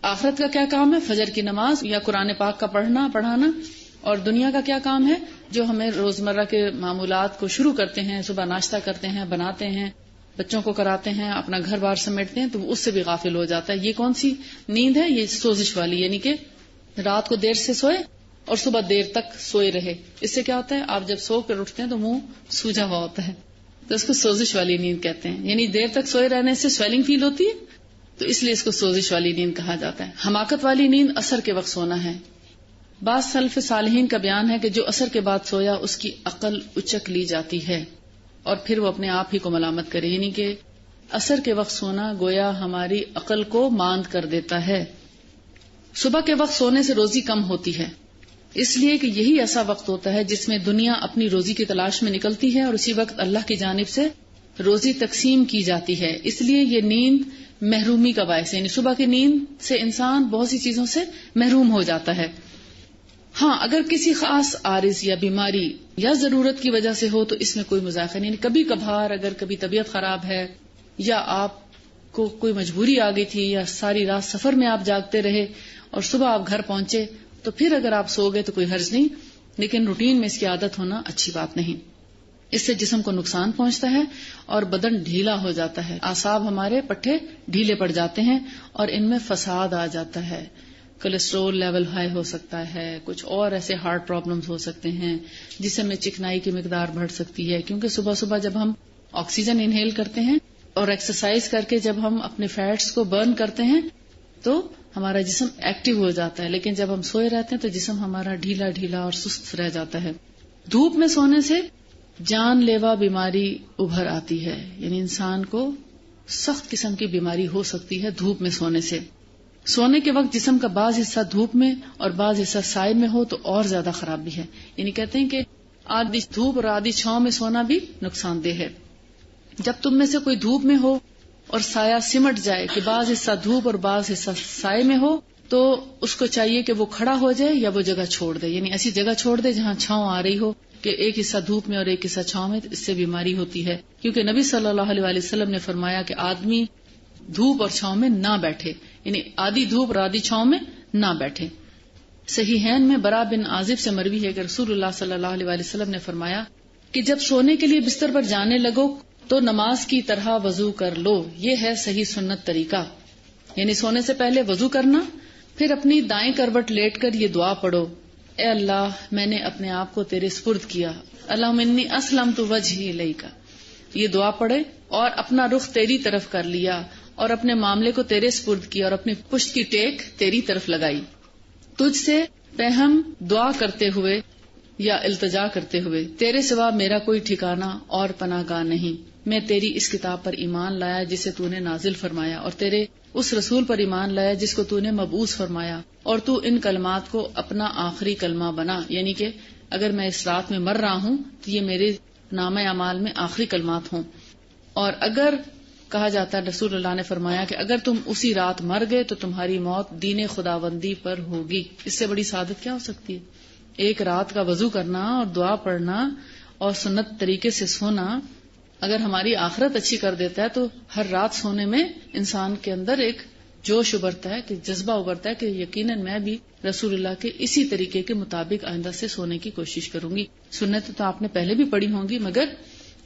آخرت کا کیا کام ہے؟ فجر کی نماز یا قرآن پاک کا پڑھانا. اور دنیا کا کیا کام ہے؟ جو ہمیں روزمرہ کے معمولات کو شروع کرتے ہیں، صبح ناشتہ کرتے ہیں، بناتے ہیں، بچوں کو کراتے ہیں، اپنا گھر بار سمیٹتے ہیں، تو اس سے بھی غافل ہو جاتا ہے. یہ کون سی نیند ہے؟ یہ سوزش والی، یعنی کہ رات کو دیر سے سوئے اور صبح دیر تک سوئے رہے. اس سے کیا ہوتا ہے؟ آپ جب سو کر اٹھتے ہیں تو منہ سوجا ہوا ہوتا ہے، تو اس کو سوزش والی نیند کہتے ہیں. یعنی دیر تک سوئے رہنے سے سویلنگ فیل ہوتی ہے، تو اس لیے اس کو سوزش والی نیند کہا جاتا ہے. حماقت والی نیند عصر کے وقت سونا ہے. بعض سلف صالحین کا بیان ہے کہ جو عصر کے بعد سویا اس کی عقل اچک لی جاتی ہے اور پھر وہ اپنے آپ ہی کو ملامت کرے. یعنی کہ عصر کے وقت سونا گویا ہماری عقل کو ماند کر دیتا ہے. صبح کے وقت سونے سے روزی کم ہوتی ہے، اس لیے کہ یہی ایسا وقت ہوتا ہے جس میں دنیا اپنی روزی کی تلاش میں نکلتی ہے اور اسی وقت اللہ کی جانب سے روزی تقسیم کی جاتی ہے. اس لیے یہ نیند محرومی کا باعث ہے. یعنی صبح کی نیند سے انسان بہت سی چیزوں سے محروم ہو جاتا ہے. ہاں اگر کسی خاص عارض یا بیماری یا ضرورت کی وجہ سے ہو تو اس میں کوئی مذاق نہیں. کبھی کبھار اگر کبھی طبیعت خراب ہے یا آپ کو کوئی مجبوری آ گئی تھی یا ساری رات سفر میں آپ جاگتے رہے اور صبح آپ گھر پہنچے تو پھر اگر آپ سو گئے تو کوئی حرج نہیں، لیکن روٹین میں اس کی عادت ہونا اچھی بات نہیں. اس سے جسم کو نقصان پہنچتا ہے اور بدن ڈھیلا ہو جاتا ہے. اعصاب ہمارے پٹھے ڈھیلے پڑ جاتے ہیں اور ان میں فساد آ جاتا ہے. کولیسٹرول لیول ہائی ہو سکتا ہے، کچھ اور ایسے ہارٹ پرابلمز ہو سکتے ہیں، جسم میں چکنائی کی مقدار بڑھ سکتی ہے. کیونکہ صبح صبح جب ہم آکسیجن انہیل کرتے ہیں اور ایکسرسائز کر کے جب ہم اپنے فیٹس کو برن کرتے ہیں تو ہمارا جسم ایکٹیو ہو جاتا ہے، لیکن جب ہم سوئے رہتے ہیں تو جسم ہمارا ڈھیلا ڈھیلا اور سست رہ جاتا ہے۔ دھوپ میں سونے سے جان لیوا بیماری ابھر آتی ہے، یعنی انسان کو سخت قسم کی بیماری ہو سکتی ہے دھوپ میں سونے سے۔ سونے کے وقت جسم کا بعض حصہ دھوپ میں اور بعض حصہ سائے میں ہو تو اور زیادہ خرابی ہے، یعنی کہتے ہیں کہ آدھی دھوپ اور آدھی چھاؤں میں سونا بھی نقصان دہ ہے۔ جب تم میں سے کوئی دھوپ میں ہو اور سایہ سمٹ جائے کہ بعض حصہ دھوپ اور بعض حصہ سائے میں ہو تو اس کو چاہیے کہ وہ کھڑا ہو جائے یا وہ جگہ چھوڑ دے، یعنی ایسی جگہ چھوڑ دے جہاں چھاؤں آ رہی ہو کہ ایک حصہ دھوپ میں اور ایک حصہ چھاؤں میں، اس سے بیماری ہوتی ہے، کیونکہ نبی صلی اللہ علیہ وسلم نے فرمایا کہ آدمی دھوپ اور چھاؤں میں نہ بیٹھے، یعنی آدھی دھوپ اور آدھی چھاؤں میں نہ بیٹھے۔ صحیحین میں برا بن عازب سے مروی ہے کہ رسول اللہ صلی اللہ علیہ وسلم نے فرمایا کہ جب سونے کے لیے بستر پر جانے لگو تو نماز کی طرح وضو کر لو، یہ ہے صحیح سنت طریقہ، یعنی سونے سے پہلے وضو کرنا، پھر اپنی دائیں کروٹ لیٹ کر یہ دعا پڑھو، اے اللہ میں نے اپنے آپ کو تیرے سپرد کیا، اللہم انی اسلمت وجہی الیک، یہ دعا پڑھے اور اپنا رخ تیری طرف کر لیا اور اپنے معاملے کو تیرے سپرد کیا اور اپنی پشت کی ٹیک تیری طرف لگائی، تجھ سے پہم دعا کرتے ہوئے یا التجا کرتے ہوئے، تیرے سوا میرا کوئی ٹھکانہ اور پناہ گاہ نہیں، میں تیری اس کتاب پر ایمان لایا جسے تو نے نازل فرمایا اور تیرے اس رسول پر ایمان لایا جس کو تو نے مبعوث فرمایا، اور تو ان کلمات کو اپنا آخری کلمہ بنا، یعنی کہ اگر میں اس رات میں مر رہا ہوں تو یہ میرے نامہ اعمال میں آخری کلمات ہوں۔ اور اگر کہا جاتا ہے، رسول اللہ نے فرمایا کہ اگر تم اسی رات مر گئے تو تمہاری موت دین خداوندی پر ہوگی، اس سے بڑی سعادت کیا ہو سکتی ہے؟ ایک رات کا وضو کرنا اور دعا پڑھنا اور سنت طریقے سے سونا اگر ہماری آخرت اچھی کر دیتا ہے تو ہر رات سونے میں انسان کے اندر ایک جوش ابھرتا ہے، کہ جذبہ ابھرتا ہے کہ یقیناً میں بھی رسول اللہ کے اسی طریقے کے مطابق آئندہ سے سونے کی کوشش کروں گی۔ سنت تو آپ نے پہلے بھی پڑھی ہوں گی، مگر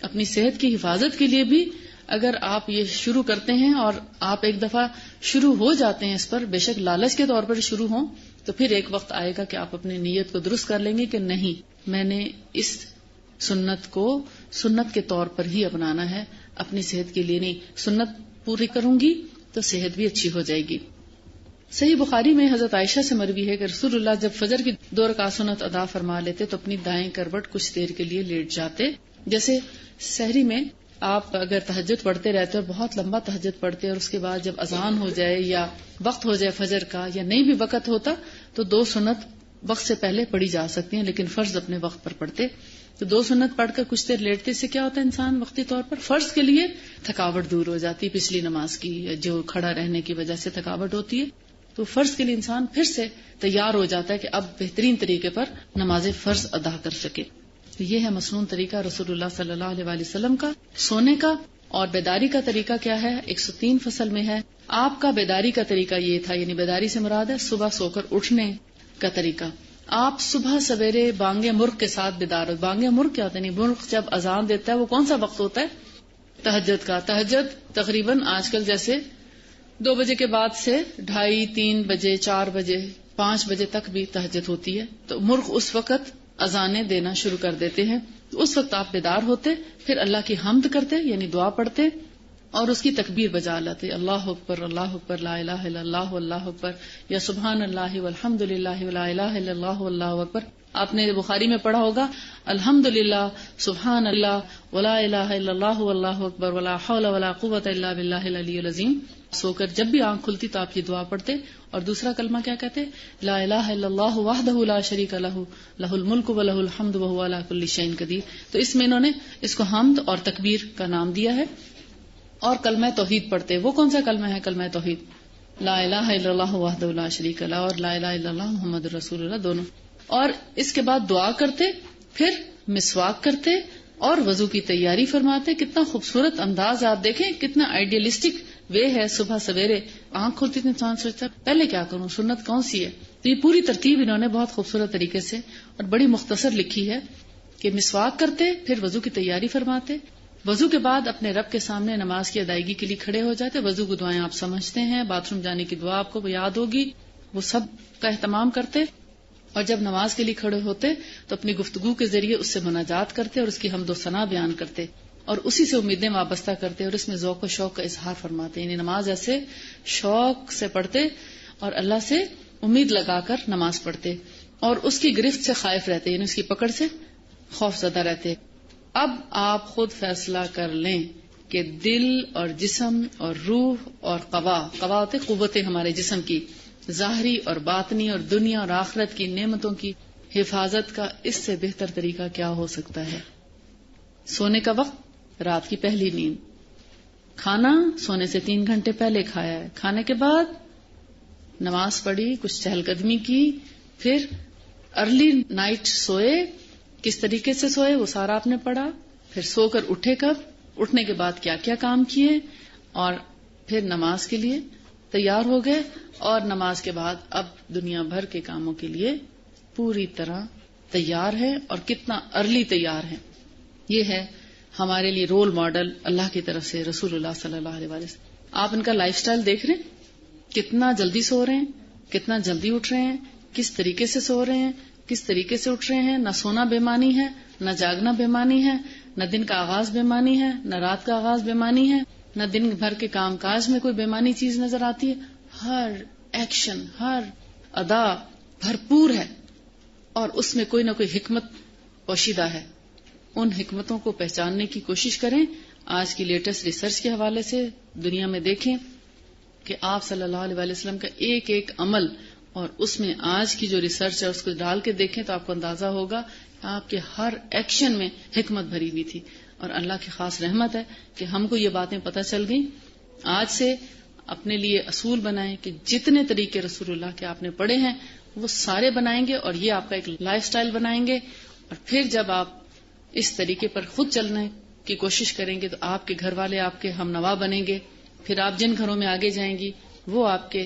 اپنی صحت کی حفاظت کے لیے بھی اگر آپ یہ شروع کرتے ہیں اور آپ ایک دفعہ شروع ہو جاتے ہیں اس پر، بے شک لالچ کے طور پر شروع ہوں، تو پھر ایک وقت آئے گا کہ آپ اپنی نیت کو درست کر لیں گے کہ نہیں، میں نے اس سنت کو سنت کے طور پر ہی اپنانا ہے، اپنی صحت کے لیے نہیں، سنت پوری کروں گی تو صحت بھی اچھی ہو جائے گی۔ صحیح بخاری میں حضرت عائشہ سے مروی ہے کہ رسول اللہ جب فجر کی 2 رکعت سنت ادا فرما لیتے تو اپنی دائیں کروٹ کچھ دیر کے لیے لیٹ جاتے، جیسے سحری میں آپ اگر تہجد پڑھتے رہتے اور بہت لمبا تہجد پڑھتے اور اس کے بعد جب اذان ہو جائے یا وقت ہو جائے فجر کا یا نہیں بھی وقت ہوتا تو 2 سنت وقت سے پہلے پڑھی جا سکتی ہیں، لیکن فرض اپنے وقت پر پڑھتے، تو 2 سنت پڑھ کر کچھ دیر لیٹتے سے کیا ہوتا ہے، انسان وقتی طور پر فرض کے لیے تھکاوٹ دور ہو جاتی، پچھلی نماز کی جو کھڑا رہنے کی وجہ سے تھکاوٹ ہوتی ہے، تو فرض کے لیے انسان پھر سے تیار ہو جاتا ہے کہ اب بہترین طریقے پر نماز فرض ادا کر سکے۔ تو یہ ہے مسنون طریقہ رسول اللہ صلی اللہ علیہ وسلم کا سونے کا۔ اور بیداری کا طریقہ کیا ہے؟ 103 فصل میں ہے۔ آپ کا بیداری کا طریقہ یہ تھا، یعنی بیداری سے مراد ہے صبح سو کر اٹھنے کا طریقہ۔ آپ صبح سویرے بانگ مرغ کے ساتھ بیدار ہو۔ بانگ مرغ کیا ہوتا ہے؟ مرغ جب اذان دیتا ہے وہ کون سا وقت ہوتا ہے؟ تہجد کا۔ تہجد تقریباً آج کل جیسے 2 بجے کے بعد سے 2:30 3 بجے 4 بجے 5 بجے تک بھی تہجد ہوتی ہے، تو مرغ اس وقت اذانیں دینا شروع کر دیتے ہیں، تو اس وقت آپ بیدار ہوتے، پھر اللہ کی حمد کرتے یعنی دعا پڑھتے اور اس کی تکبیر بجا لاتے، اللہ اکبر لا الہ الا اللہ اللہ اکبر، یا سبحان اللہ والحمد للہ ولا الہ الا اللہ واللہ اکبر۔ آپ نے بخاری میں پڑھا ہوگا الحمد للہ سبحان اللہ ولا الہ الا اللہ واللہ اکبر ولا حول ولا قوۃ الا باللہ العلی العظیم۔ سو کر جب بھی آنکھ کھلتی تو آپ یہ دعا پڑھتے، اور دوسرا کلمہ کیا کہتے؟ لا الہ الا اللہ وحدہ لا شریک لہ لہ الملک و لہ الحمد وہو علی کل شیء قدیر۔ تو اس میں انہوں نے اس کو حمد اور تکبیر کا نام دیا ہے۔ اور کلمہ توحید پڑھتے، وہ کون سا کلمہ ہے؟ کلمہ توحید، لا الہ الا اللہ وحدہ لا شریک لہ اور لا الہ الا اللہ محمد رسول اللہ، دونوں۔ اور اس کے بعد دعا کرتے، پھر مسواک کرتے اور وضو کی تیاری فرماتے۔ کتنا خوبصورت انداز، آپ دیکھیں کتنا آئیڈیلسٹک وے ہے۔ صبح سویرے آنکھ کھلتی تو انسان سوچتا ہے پہلے کیا کروں، سنت کون سی ہے؟ تو یہ پوری ترتیب انہوں نے بہت خوبصورت طریقے سے اور بڑی مختصر لکھی ہے کہ مسواک کرتے، پھر وضو کی تیاری فرماتے، وضو کے بعد اپنے رب کے سامنے نماز کی ادائیگی کے لیے کھڑے ہو جاتے۔ وضو کی دعائیں آپ سمجھتے ہیں، باتھ روم جانے کی دعا آپ کو یاد ہوگی، وہ سب کا اہتمام کرتے، اور جب نماز کے لیے کھڑے ہوتے تو اپنی گفتگو کے ذریعے اس سے مناجات کرتے اور اس کی حمد و ثنا بیان کرتے اور اسی سے امیدیں وابستہ کرتے اور اس میں ذوق و شوق کا اظہار فرماتے، یعنی نماز ایسے شوق سے پڑھتے اور اللہ سے امید لگا کر نماز پڑھتے اور اس کی گرفت سے خائف رہتے، یعنی اس کی پکڑ سے خوف زدہ رہتے. اب آپ خود فیصلہ کر لیں کہ دل اور جسم اور روح اور قوا قوتیں ہمارے جسم کی، ظاہری اور باطنی اور دنیا اور آخرت کی نعمتوں کی حفاظت کا اس سے بہتر طریقہ کیا ہو سکتا ہے؟ سونے کا وقت رات کی پہلی نیند، کھانا سونے سے 3 گھنٹے پہلے کھایا ہے، کھانے کے بعد نماز پڑھی، کچھ چہل قدمی کی، پھر ارلی نائٹ سوئے، کس طریقے سے سوئے وہ سارا آپ نے پڑھا، پھر سو کر اٹھے کب، اٹھنے کے بعد کیا کیا کام کیے، اور پھر نماز کے لیے تیار ہو گئے، اور نماز کے بعد اب دنیا بھر کے کاموں کے لیے پوری طرح تیار ہے، اور کتنا ارلی تیار ہے. یہ ہے ہمارے لیے رول ماڈل اللہ کی طرف سے رسول اللہ صلی اللہ علیہ وسلم. آپ ان کا لائف سٹائل دیکھ رہے ہیں، کتنا جلدی سو رہے ہیں، کتنا جلدی اٹھ رہے ہیں، کس طریقے سے سو رہے ہیں، کس طریقے سے اٹھ رہے ہیں. نہ سونا بےمانی ہے، نہ جاگنا بےمانی ہے، نہ دن کا آغاز بےمانی ہے، نہ رات کا آغاز بےمانی ہے، نہ دن بھر کے کام کاج میں کوئی بےمانی چیز نظر آتی ہے. ہر ایکشن، ہر ادا بھرپور ہے، اور اس میں کوئی نہ کوئی حکمت پوشیدہ ہے. ان حکمتوں کو پہچاننے کی کوشش کریں. آج کی لیٹسٹ ریسرچ کے حوالے سے دنیا میں دیکھیں کہ آپ صلی اللہ علیہ وسلم کا ایک ایک عمل، اور اس میں آج کی جو ریسرچ ہے اس کو ڈال کے دیکھیں تو آپ کو اندازہ ہوگا کہ آپ کے ہر ایکشن میں حکمت بھری ہوئی تھی. اور اللہ کی خاص رحمت ہے کہ ہم کو یہ باتیں پتہ چل گئیں. آج سے اپنے لیے اصول بنائیں کہ جتنے طریقے رسول اللہ کے آپ نے پڑھے ہیں وہ سارے بنائیں گے، اور یہ آپ کا ایک لائف سٹائل بنائیں گے. اور پھر جب آپ اس طریقے پر خود چلنے کی کوشش کریں گے تو آپ کے گھر والے آپ کے ہم نوا بنیں گے. پھر آپ جن گھروں میں آگے جائیں گی وہ آپ کے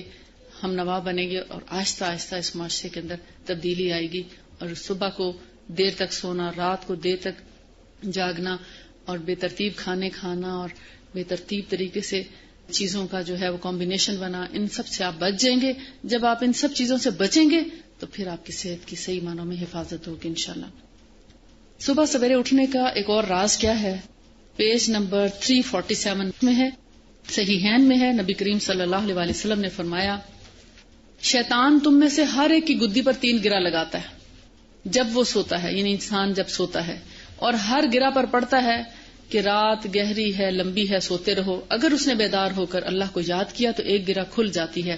ہم نوا بنیں گے، اور آہستہ آہستہ اس معاشرے کے اندر تبدیلی آئے گی. اور صبح کو دیر تک سونا، رات کو دیر تک جاگنا، اور بے ترتیب کھانے کھانا، اور بے ترتیب طریقے سے چیزوں کا جو ہے وہ کمبینیشن بنا، ان سب سے آپ بچ جائیں گے. جب آپ ان سب چیزوں سے بچیں گے تو پھر آپ کی صحت کی صحیح معنوں میں حفاظت ہوگی انشاءاللہ. صبح سویرے اٹھنے کا ایک اور راز کیا ہے؟ پیج نمبر 347 میں ہے، صحیحین میں ہے. نبی کریم صلی اللہ علیہ وسلم نے فرمایا، شیطان تم میں سے ہر ایک کی گدی پر 3 گرا لگاتا ہے جب وہ سوتا ہے، یعنی انسان جب سوتا ہے، اور ہر گرا پر پڑتا ہے کہ رات گہری ہے، لمبی ہے، سوتے رہو. اگر اس نے بیدار ہو کر اللہ کو یاد کیا تو ایک گرا کھل جاتی ہے،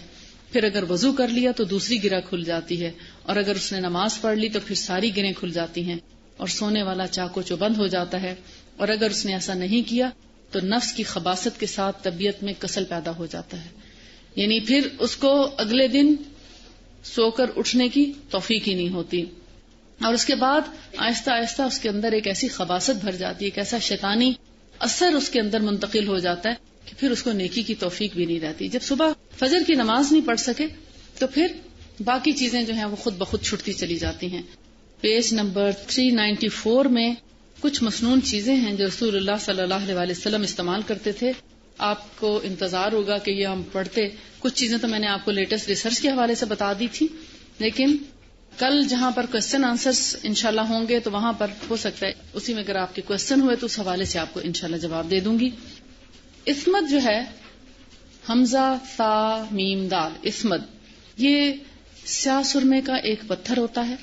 پھر اگر وضو کر لیا تو دوسری گرا کھل جاتی ہے، اور اگر اس نے نماز پڑھ لی تو پھر ساری گریں کھل جاتی ہیں، اور سونے والا چاقو چوبند ہو جاتا ہے. اور اگر اس نے ایسا نہیں کیا تو نفس کی خباثت کے ساتھ طبیعت میں کسل پیدا ہو جاتا ہے، یعنی پھر اس کو اگلے دن سو کر اٹھنے کی توفیق ہی نہیں ہوتی. اور اس کے بعد آہستہ آہستہ اس کے اندر ایک ایسی خباثت بھر جاتی ہے، ایک ایسا شیطانی اثر اس کے اندر منتقل ہو جاتا ہے کہ پھر اس کو نیکی کی توفیق بھی نہیں رہتی. جب صبح فجر کی نماز نہیں پڑھ سکے تو پھر باقی چیزیں جو ہیں وہ خود بخود چھٹتی چلی جاتی ہیں. پیج نمبر 394 میں کچھ مسنون چیزیں ہیں جو رسول اللہ صلی اللہ علیہ وسلم استعمال کرتے تھے. آپ کو انتظار ہوگا کہ یہ ہم پڑھتے. کچھ چیزیں تو میں نے آپ کو لیٹسٹ ریسرچ کے حوالے سے بتا دی تھی، لیکن کل جہاں پر کوسچن آنسرز انشاءاللہ ہوں گے تو وہاں پر ہو سکتا ہے اسی میں اگر آپ کے کوسچن ہوئے تو اس حوالے سے آپ کو انشاءاللہ جواب دے دوں گی. عصمت جو ہے، حمزہ تا میم دال، عصمت، یہ سیاہ سرمے کا ایک پتھر ہوتا ہے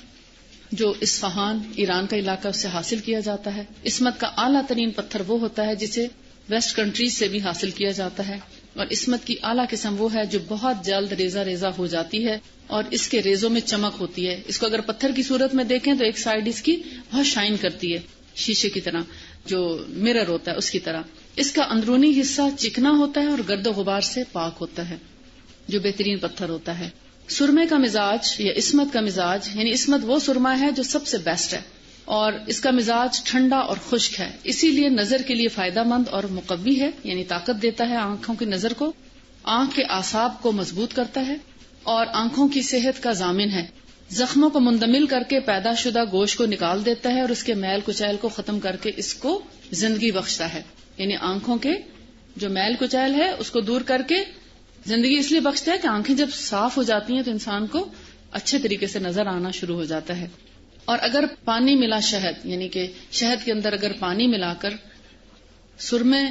جو اصفہان ایران کا علاقہ اس سے حاصل کیا جاتا ہے. عصمت کا اعلیٰ ترین پتھر وہ ہوتا ہے جسے ویسٹ کنٹریز سے بھی حاصل کیا جاتا ہے، اور عصمت کی اعلیٰ قسم وہ ہے جو بہت جلد ریزہ ریزہ ہو جاتی ہے اور اس کے ریزوں میں چمک ہوتی ہے. اس کو اگر پتھر کی صورت میں دیکھیں تو ایک سائڈ اس کی بہت شائن کرتی ہے، شیشے کی طرح، جو مرر ہوتا ہے اس کی طرح. اس کا اندرونی حصہ چکنا ہوتا ہے اور گرد و غبار سے پاک ہوتا ہے، جو بہترین پتھر ہوتا ہے. سرمے کا مزاج یا عصمت کا مزاج، یعنی عصمت وہ سرما ہے جو سب سے بیسٹ ہے، اور اس کا مزاج ٹھنڈا اور خشک ہے، اسی لیے نظر کے لیے فائدہ مند اور مقوی ہے، یعنی طاقت دیتا ہے آنکھوں کی نظر کو، آنکھ کے اعصاب کو مضبوط کرتا ہے اور آنکھوں کی صحت کا ضامن ہے. زخموں کو مندمل کر کے پیدا شدہ گوشت کو نکال دیتا ہے اور اس کے میل کچیل کو ختم کر کے اس کو زندگی بخشتا ہے. یعنی آنکھوں کے جو میل کچیل ہے اس کو دور کر کے زندگی اس لیے بخشتا ہے کہ آنکھیں جب صاف ہو جاتی ہیں تو انسان کو اچھے طریقے سے نظر آنا شروع ہو جاتا ہے. اور اگر پانی ملا شہد، یعنی کہ شہد کے اندر اگر پانی ملا کر سرمے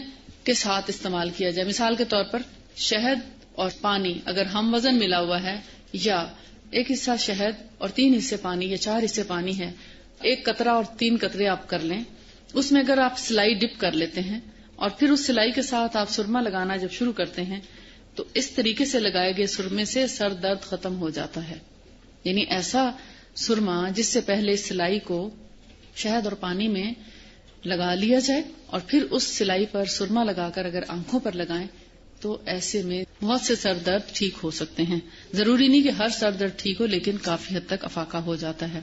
کے ساتھ استعمال کیا جائے، مثال کے طور پر شہد اور پانی اگر ہم وزن ملا ہوا ہے، یا ایک حصہ شہد اور 3 حصے پانی یا 4 حصے پانی ہے، 1 قطرہ اور 3 قطرے آپ کر لیں، اس میں اگر آپ سلائی ڈپ کر لیتے ہیں اور پھر اس سلائی کے ساتھ آپ سرما لگانا جب شروع کرتے ہیں تو اس طریقے سے لگائے گئے سرمے سے سر درد ختم ہو جاتا ہے. یعنی ایسا سرما جس سے پہلے سلائی کو شہد اور پانی میں لگا لیا جائے اور پھر اس سلائی پر سرما لگا کر اگر آنکھوں پر لگائیں تو ایسے میں بہت سے سر درد ٹھیک ہو سکتے ہیں. ضروری نہیں کہ ہر سر درد ٹھیک ہو، لیکن کافی حد تک افاقہ ہو جاتا ہے.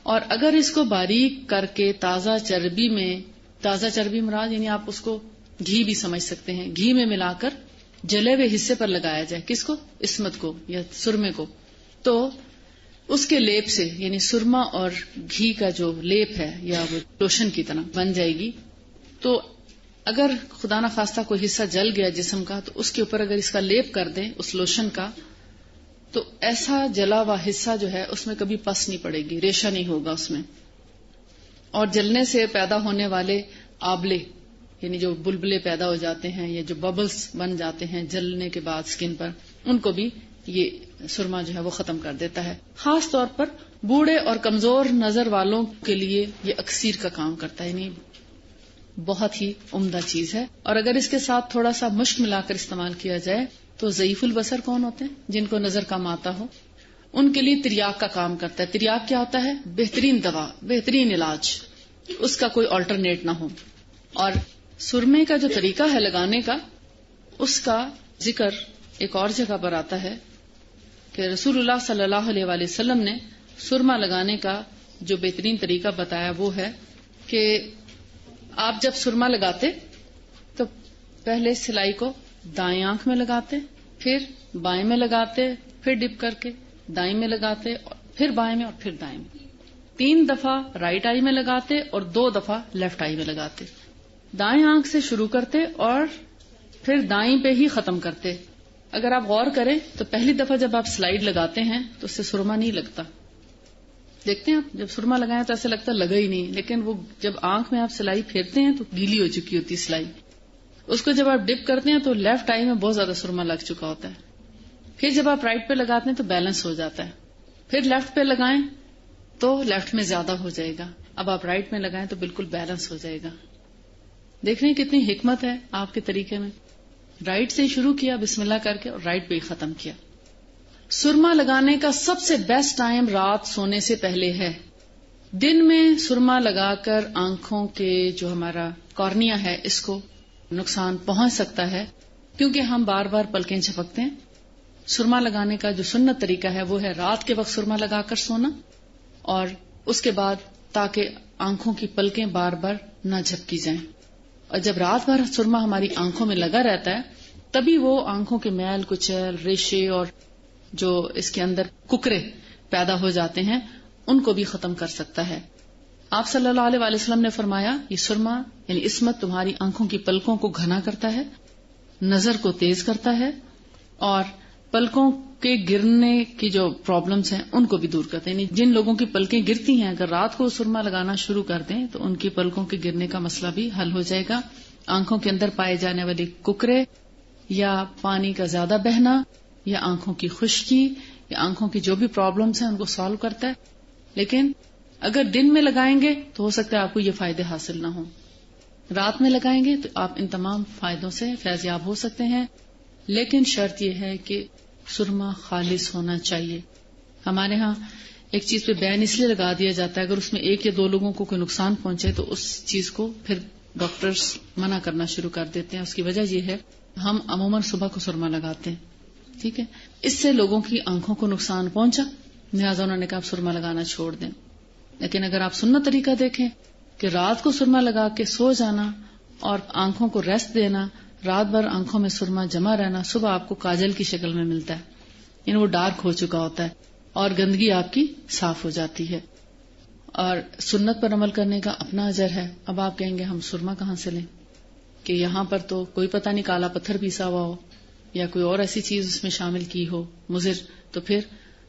اور اگر اس کو باریک کر کے تازہ چربی مراد یعنی آپ اس کو گھی بھی سمجھ سکتے ہیں، گھی میں ملا کر جلے ہوئے حصے پر لگایا جائے، کس کو؟ عصمت کو یا سرمے کو، تو اس کے لیپ سے یعنی سرما اور گھی کا جو لیپ ہے یا وہ لوشن کی طرح بن جائے گی. تو اگر خدا نہ خواستہ کوئی حصہ جل گیا جسم کا تو اس کے اوپر اگر اس کا لیپ کر دیں اس لوشن کا، تو ایسا جلا ہوا حصہ جو ہے اس میں کبھی پس نہیں پڑے گی، ریشہ نہیں ہوگا اس میں. اور جلنے سے پیدا ہونے والے آبلے یعنی جو بلبلے پیدا ہو جاتے ہیں یا جو ببلز بن جاتے ہیں جلنے کے بعد سکن پر، ان کو بھی یہ سرما جو ہے وہ ختم کر دیتا ہے. خاص طور پر بوڑھے اور کمزور نظر والوں کے لیے یہ اکسیر کا کام کرتا ہے، یعنی بہت ہی عمدہ چیز ہے. اور اگر اس کے ساتھ تھوڑا سا مشک ملا کر استعمال کیا جائے تو ضعیف البصر کون ہوتے ہیں؟ جن کو نظر کم آتا ہو، ان کے لیے تریاق کا کام کرتا ہے. تریاق کیا ہوتا ہے؟ بہترین دوا، بہترین علاج، اس کا کوئی آلٹرنیٹ نہ ہو. اور سرمے کا جو طریقہ ہے لگانے کا، اس کا ذکر ایک اور جگہ پر آتا ہے کہ رسول اللہ صلی اللہ علیہ وآلہ وسلم نے سرما لگانے کا جو بہترین طریقہ بتایا وہ ہے کہ آپ جب سرما لگاتے تو پہلے سلائی کو دائیں آنکھ میں لگاتے، پھر بائیں میں لگاتے، پھر ڈپ کر کے دائیں میں لگاتے، پھر بائیں میں اور پھر دائیں میں. 3 دفعہ رائٹ آئی میں لگاتے اور 2 دفعہ لیفٹ آئی میں لگاتے. دائیں آنکھ سے شروع کرتے اور پھر دائیں پہ ہی ختم کرتے. اگر آپ غور کریں تو پہلی دفعہ جب آپ سلائیڈ لگاتے ہیں تو اس سے سرما نہیں لگتا. دیکھتے ہیں آپ جب سرما لگائیں تو ایسا لگتا لگا ہی نہیں، لیکن وہ جب آنکھ میں آپ سلائی پھیرتے ہیں تو گیلی ہو چکی ہوتی سلائی. اس کو جب آپ ڈپ کرتے ہیں تو لیفٹ آئی میں بہت زیادہ سرما لگ چکا ہوتا ہے. پھر جب آپ رائٹ پہ لگاتے ہیں تو بیلنس ہو جاتا ہے. پھر لیفٹ پہ لگائیں تو لیفٹ میں زیادہ ہو جائے گا، اب آپ رائٹ میں لگائیں تو بالکل بیلنس ہو جائے گا. دیکھ رہے ہیں کتنی حکمت ہے آپ کے طریقے میں. رائٹ سے شروع کیا بسم اللہ کر کے اور رائٹ پہ ہی ختم کیا. سرما لگانے کا سب سے بیسٹ ٹائم رات سونے سے پہلے ہے. دن میں سرما لگا کر آنکھوں کے جو ہمارا کارنیا ہے اس کو نقصان پہنچ سکتا ہے کیونکہ ہم بار بار پلکیں جھپکتے ہیں. سرما لگانے کا جو سنت طریقہ ہے وہ ہے رات کے وقت سرما لگا کر سونا، اور اس کے بعد تاکہ آنکھوں کی پلکیں بار بار نہ جھپکی جائیں. اور جب رات بھر سرما ہماری آنکھوں میں لگا رہتا ہے تبھی وہ آنکھوں کے میل کچیل ریشے اور جو اس کے اندر ککرے پیدا ہو جاتے ہیں ان کو بھی ختم کر سکتا ہے. آپ صلی اللہ علیہ وسلم نے فرمایا یہ سرما یعنی عصمت تمہاری آنکھوں کی پلکوں کو گھنا کرتا ہے، نظر کو تیز کرتا ہے، اور پلکوں کے گرنے کی جو پرابلمز ہیں ان کو بھی دور کرتے ہیں. یعنی جن لوگوں کی پلکیں گرتی ہیں اگر رات کو سرما لگانا شروع کر دیں تو ان کی پلکوں کے گرنے کا مسئلہ بھی حل ہو جائے گا. آنکھوں کے اندر پائے جانے والے ککرے یا پانی کا زیادہ بہنا یا آنکھوں کی خشکی یا آنکھوں کی جو بھی پرابلمز ہیں ان کو سالو کرتا ہے. لیکن اگر دن میں لگائیں گے تو ہو سکتا ہے آپ کو یہ فائدے حاصل نہ ہوں. رات میں لگائیں گے تو آپ ان تمام فائدوں سے فیض یاب ہو سکتے ہیں، لیکن شرط یہ ہے کہ سرما خالص ہونا چاہیے. ہمارے ہاں ایک چیز پہ بین اس لیے لگا دیا جاتا ہے اگر اس میں 1 یا 2 لوگوں کو کوئی نقصان پہنچے تو اس چیز کو پھر ڈاکٹرز منع کرنا شروع کر دیتے ہیں. اس کی وجہ یہ ہے ہم عموماً صبح کو سرما لگاتے ہیں، ٹھیک ہے، اس سے لوگوں کی آنکھوں کو نقصان پہنچا، لہٰذا انہوں نے کہا آپ سرما لگانا چھوڑ دیں. لیکن اگر آپ سنت طریقہ دیکھیں کہ رات کو سرما لگا کے سو جانا اور آنکھوں کو ریسٹ دینا، رات بھر آنکھوں میں سرما جمع رہنا، صبح آپ کو کاجل کی شکل میں ملتا ہے، یعنی وہ ڈارک ہو چکا ہوتا ہے اور گندگی آپ کی صاف ہو جاتی ہے. اور سنت پر عمل کرنے کا اپنا اجر ہے. اب آپ کہیں گے ہم سرما کہاں سے لیں کہ یہاں پر تو کوئی پتہ نہیں کالا پتھر پیسا ہوا ہو یا کوئی اور ایسی چیز اس میں شامل کی ہو مضر. تو پھر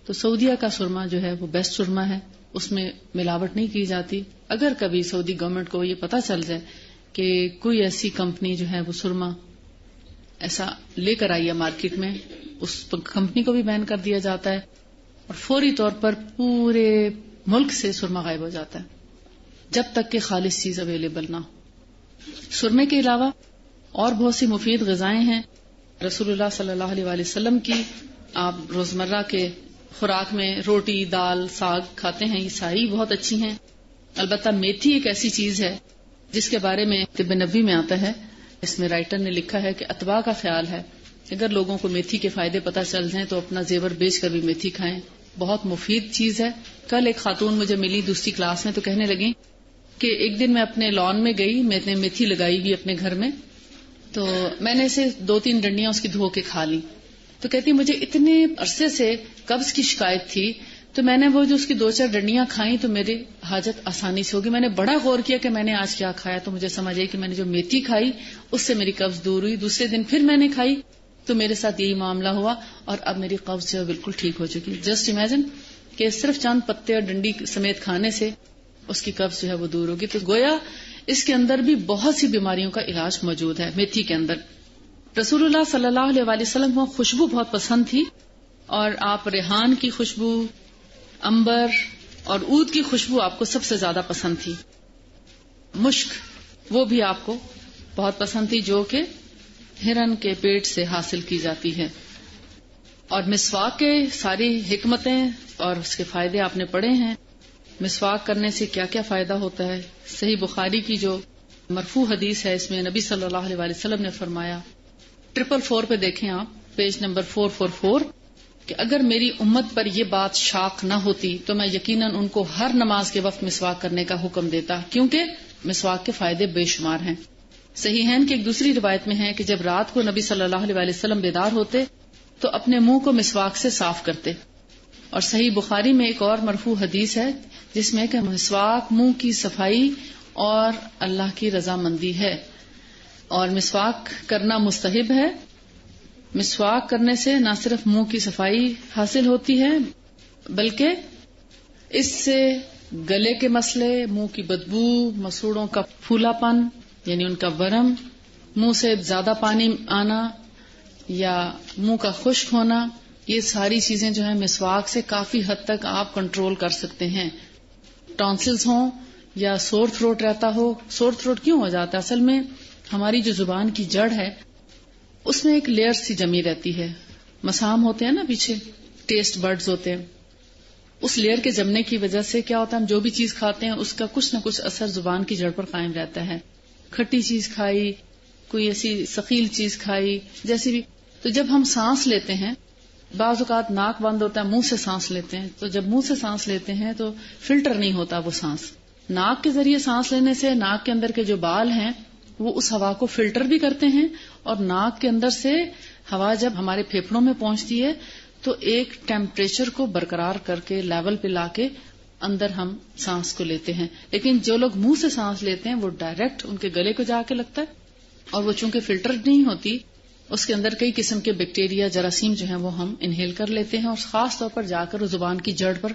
تو سعودیہ کا سرما جو ہے وہ بیسٹ سرما ہے، اس میں ملاوٹ نہیں کی جاتی. اگر کبھی سعودی گورنمنٹ کو یہ پتہ چل جائے کہ کوئی ایسی کمپنی جو ہے وہ سرما ایسا لے کر آئی ہے مارکیٹ میں، اس کمپنی کو بھی بین کر دیا جاتا ہے اور فوری طور پر پورے ملک سے سرما غائب ہو جاتا ہے جب تک کہ خالص چیز اویلیبل نہ ہو۔ سرمے کے علاوہ اور بہت سی مفید غذائیں ہیں رسول اللہ صلی اللہ علیہ وآلہ وسلم کی، آپ روزمرہ کے خوراک میں روٹی، دال، ساگ کھاتے ہیں، یہ ساری بہت اچھی ہیں۔ البتہ میتھی ایک ایسی چیز ہے جس کے بارے میں طب نبوی میں آتا ہے، اس میں رائٹر نے لکھا ہے کہ اتباع کا خیال ہے اگر لوگوں کو میتھی کے فائدے پتہ چل جائیں تو اپنا زیور بیچ کر بھی میتھی کھائیں، بہت مفید چیز ہے۔ کل ایک خاتون مجھے ملی دوسری کلاس میں تو کہنے لگی کہ ایک دن میں اپنے لان میں گئی، میں نے میتھی لگائی ہوئی اپنے گھر میں، تو میں نے اسے 2-3 ڈنڈیاں اس کی دھو کے کھا لی، تو کہتی مجھے اتنے عرصے سے قبض کی شکایت تھی، تو میں نے وہ جو اس کی 2-4 ڈنڈیاں کھائیں تو میری حاجت آسانی سے ہوگی۔ میں نے بڑا غور کیا کہ میں نے آج کیا کھایا، تو مجھے سمجھ آئی کہ میں نے جو میتھی کھائی اس سے میری قبض دور ہوئی۔ دوسرے دن پھر میں نے کھائی تو میرے ساتھ یہی معاملہ ہوا اور اب میری قبض جو بالکل ٹھیک ہو چکی۔ جسٹ امیجن کہ صرف چند پتے اور ڈنڈی سمیت کھانے سے اس کی قبض جو ہے وہ دور ہوگی۔ تو گویا اس کے اندر بھی بہت سی بیماریوں کا علاج موجود ہے میتھی کے اندر۔ رسول اللہ صلی اللہ علیہ وآلہ وسلم کو خوشبو بہت پسند تھی اور آپ ریحان کی خوشبو، عنبر اور عود کی خوشبو آپ کو سب سے زیادہ پسند تھی۔ مشک وہ بھی آپ کو بہت پسند تھی جو کہ ہرن کے پیٹ سے حاصل کی جاتی ہے۔ اور مسواک کے ساری حکمتیں اور اس کے فائدے آپ نے پڑھے ہیں۔ مسواک کرنے سے کیا کیا فائدہ ہوتا ہے، صحیح بخاری کی جو مرفوع حدیث ہے اس میں نبی صلی اللہ علیہ وآلہ وسلم نے فرمایا، 444 پہ دیکھیں آپ، پیج نمبر 444، کہ اگر میری امت پر یہ بات شاق نہ ہوتی تو میں یقیناً ان کو ہر نماز کے وقت مسواک کرنے کا حکم دیتا، کیونکہ مسواک کے فائدے بے شمار ہیں۔ صحیحین کی ایک دوسری روایت میں ہے کہ جب رات کو نبی صلی اللہ علیہ وآلہ وسلم بیدار ہوتے تو اپنے منہ کو مسواک سے صاف کرتے۔ اور صحیح بخاری میں ایک اور مرفوع حدیث ہے جس میں کہ مسواک منہ کی صفائی اور اللہ کی رضامندی ہے، اور مسواک کرنا مستحب ہے۔ مسواک کرنے سے نہ صرف منہ کی صفائی حاصل ہوتی ہے بلکہ اس سے گلے کے مسئلے، منہ کی بدبو، مسوڑوں کا پھولا پن یعنی ان کا ورم، منہ سے زیادہ پانی آنا یا منہ کا خشک ہونا، یہ ساری چیزیں جو ہیں مسواک سے کافی حد تک آپ کنٹرول کر سکتے ہیں۔ ٹانسلز ہوں یا سور تھروٹ رہتا ہو، سور تھروٹ کیوں ہو جاتا ہے؟ اصل میں ہماری جو زبان کی جڑ ہے اس میں ایک لیئر سی جمی رہتی ہے، مسام ہوتے ہیں نا پیچھے، ٹیسٹ برڈز ہوتے ہیں، اس لیئر کے جمنے کی وجہ سے کیا ہوتا ہے، ہم جو بھی چیز کھاتے ہیں اس کا کچھ نہ کچھ اثر زبان کی جڑ پر قائم رہتا ہے۔ کھٹی چیز کھائی، کوئی ایسی ثقیل چیز کھائی، جیسی بھی، تو جب ہم سانس لیتے ہیں، بعض اوقات ناک بند ہوتا ہے، منہ سے سانس لیتے ہیں، تو جب منہ سے سانس لیتے ہیں تو فلٹر نہیں ہوتا وہ سانس۔ ناک کے ذریعے سانس لینے سے ناک کے اندر کے جو بال ہیں وہ اس ہوا کو فلٹر بھی کرتے ہیں، اور ناک کے اندر سے ہوا جب ہمارے پھیپھڑوں میں پہنچتی ہے تو ایک ٹیمپریچر کو برقرار کر کے لیول پہ لا کے اندر ہم سانس کو لیتے ہیں۔ لیکن جو لوگ منہ سے سانس لیتے ہیں وہ ڈائریکٹ ان کے گلے کو جا کے لگتا ہے، اور وہ چونکہ فلٹر نہیں ہوتی اس کے اندر کئی قسم کے بیکٹیریا، جراثیم جو ہیں وہ ہم انہیل کر لیتے ہیں، اور خاص طور پر جا کر وہ زبان کی جڑ پر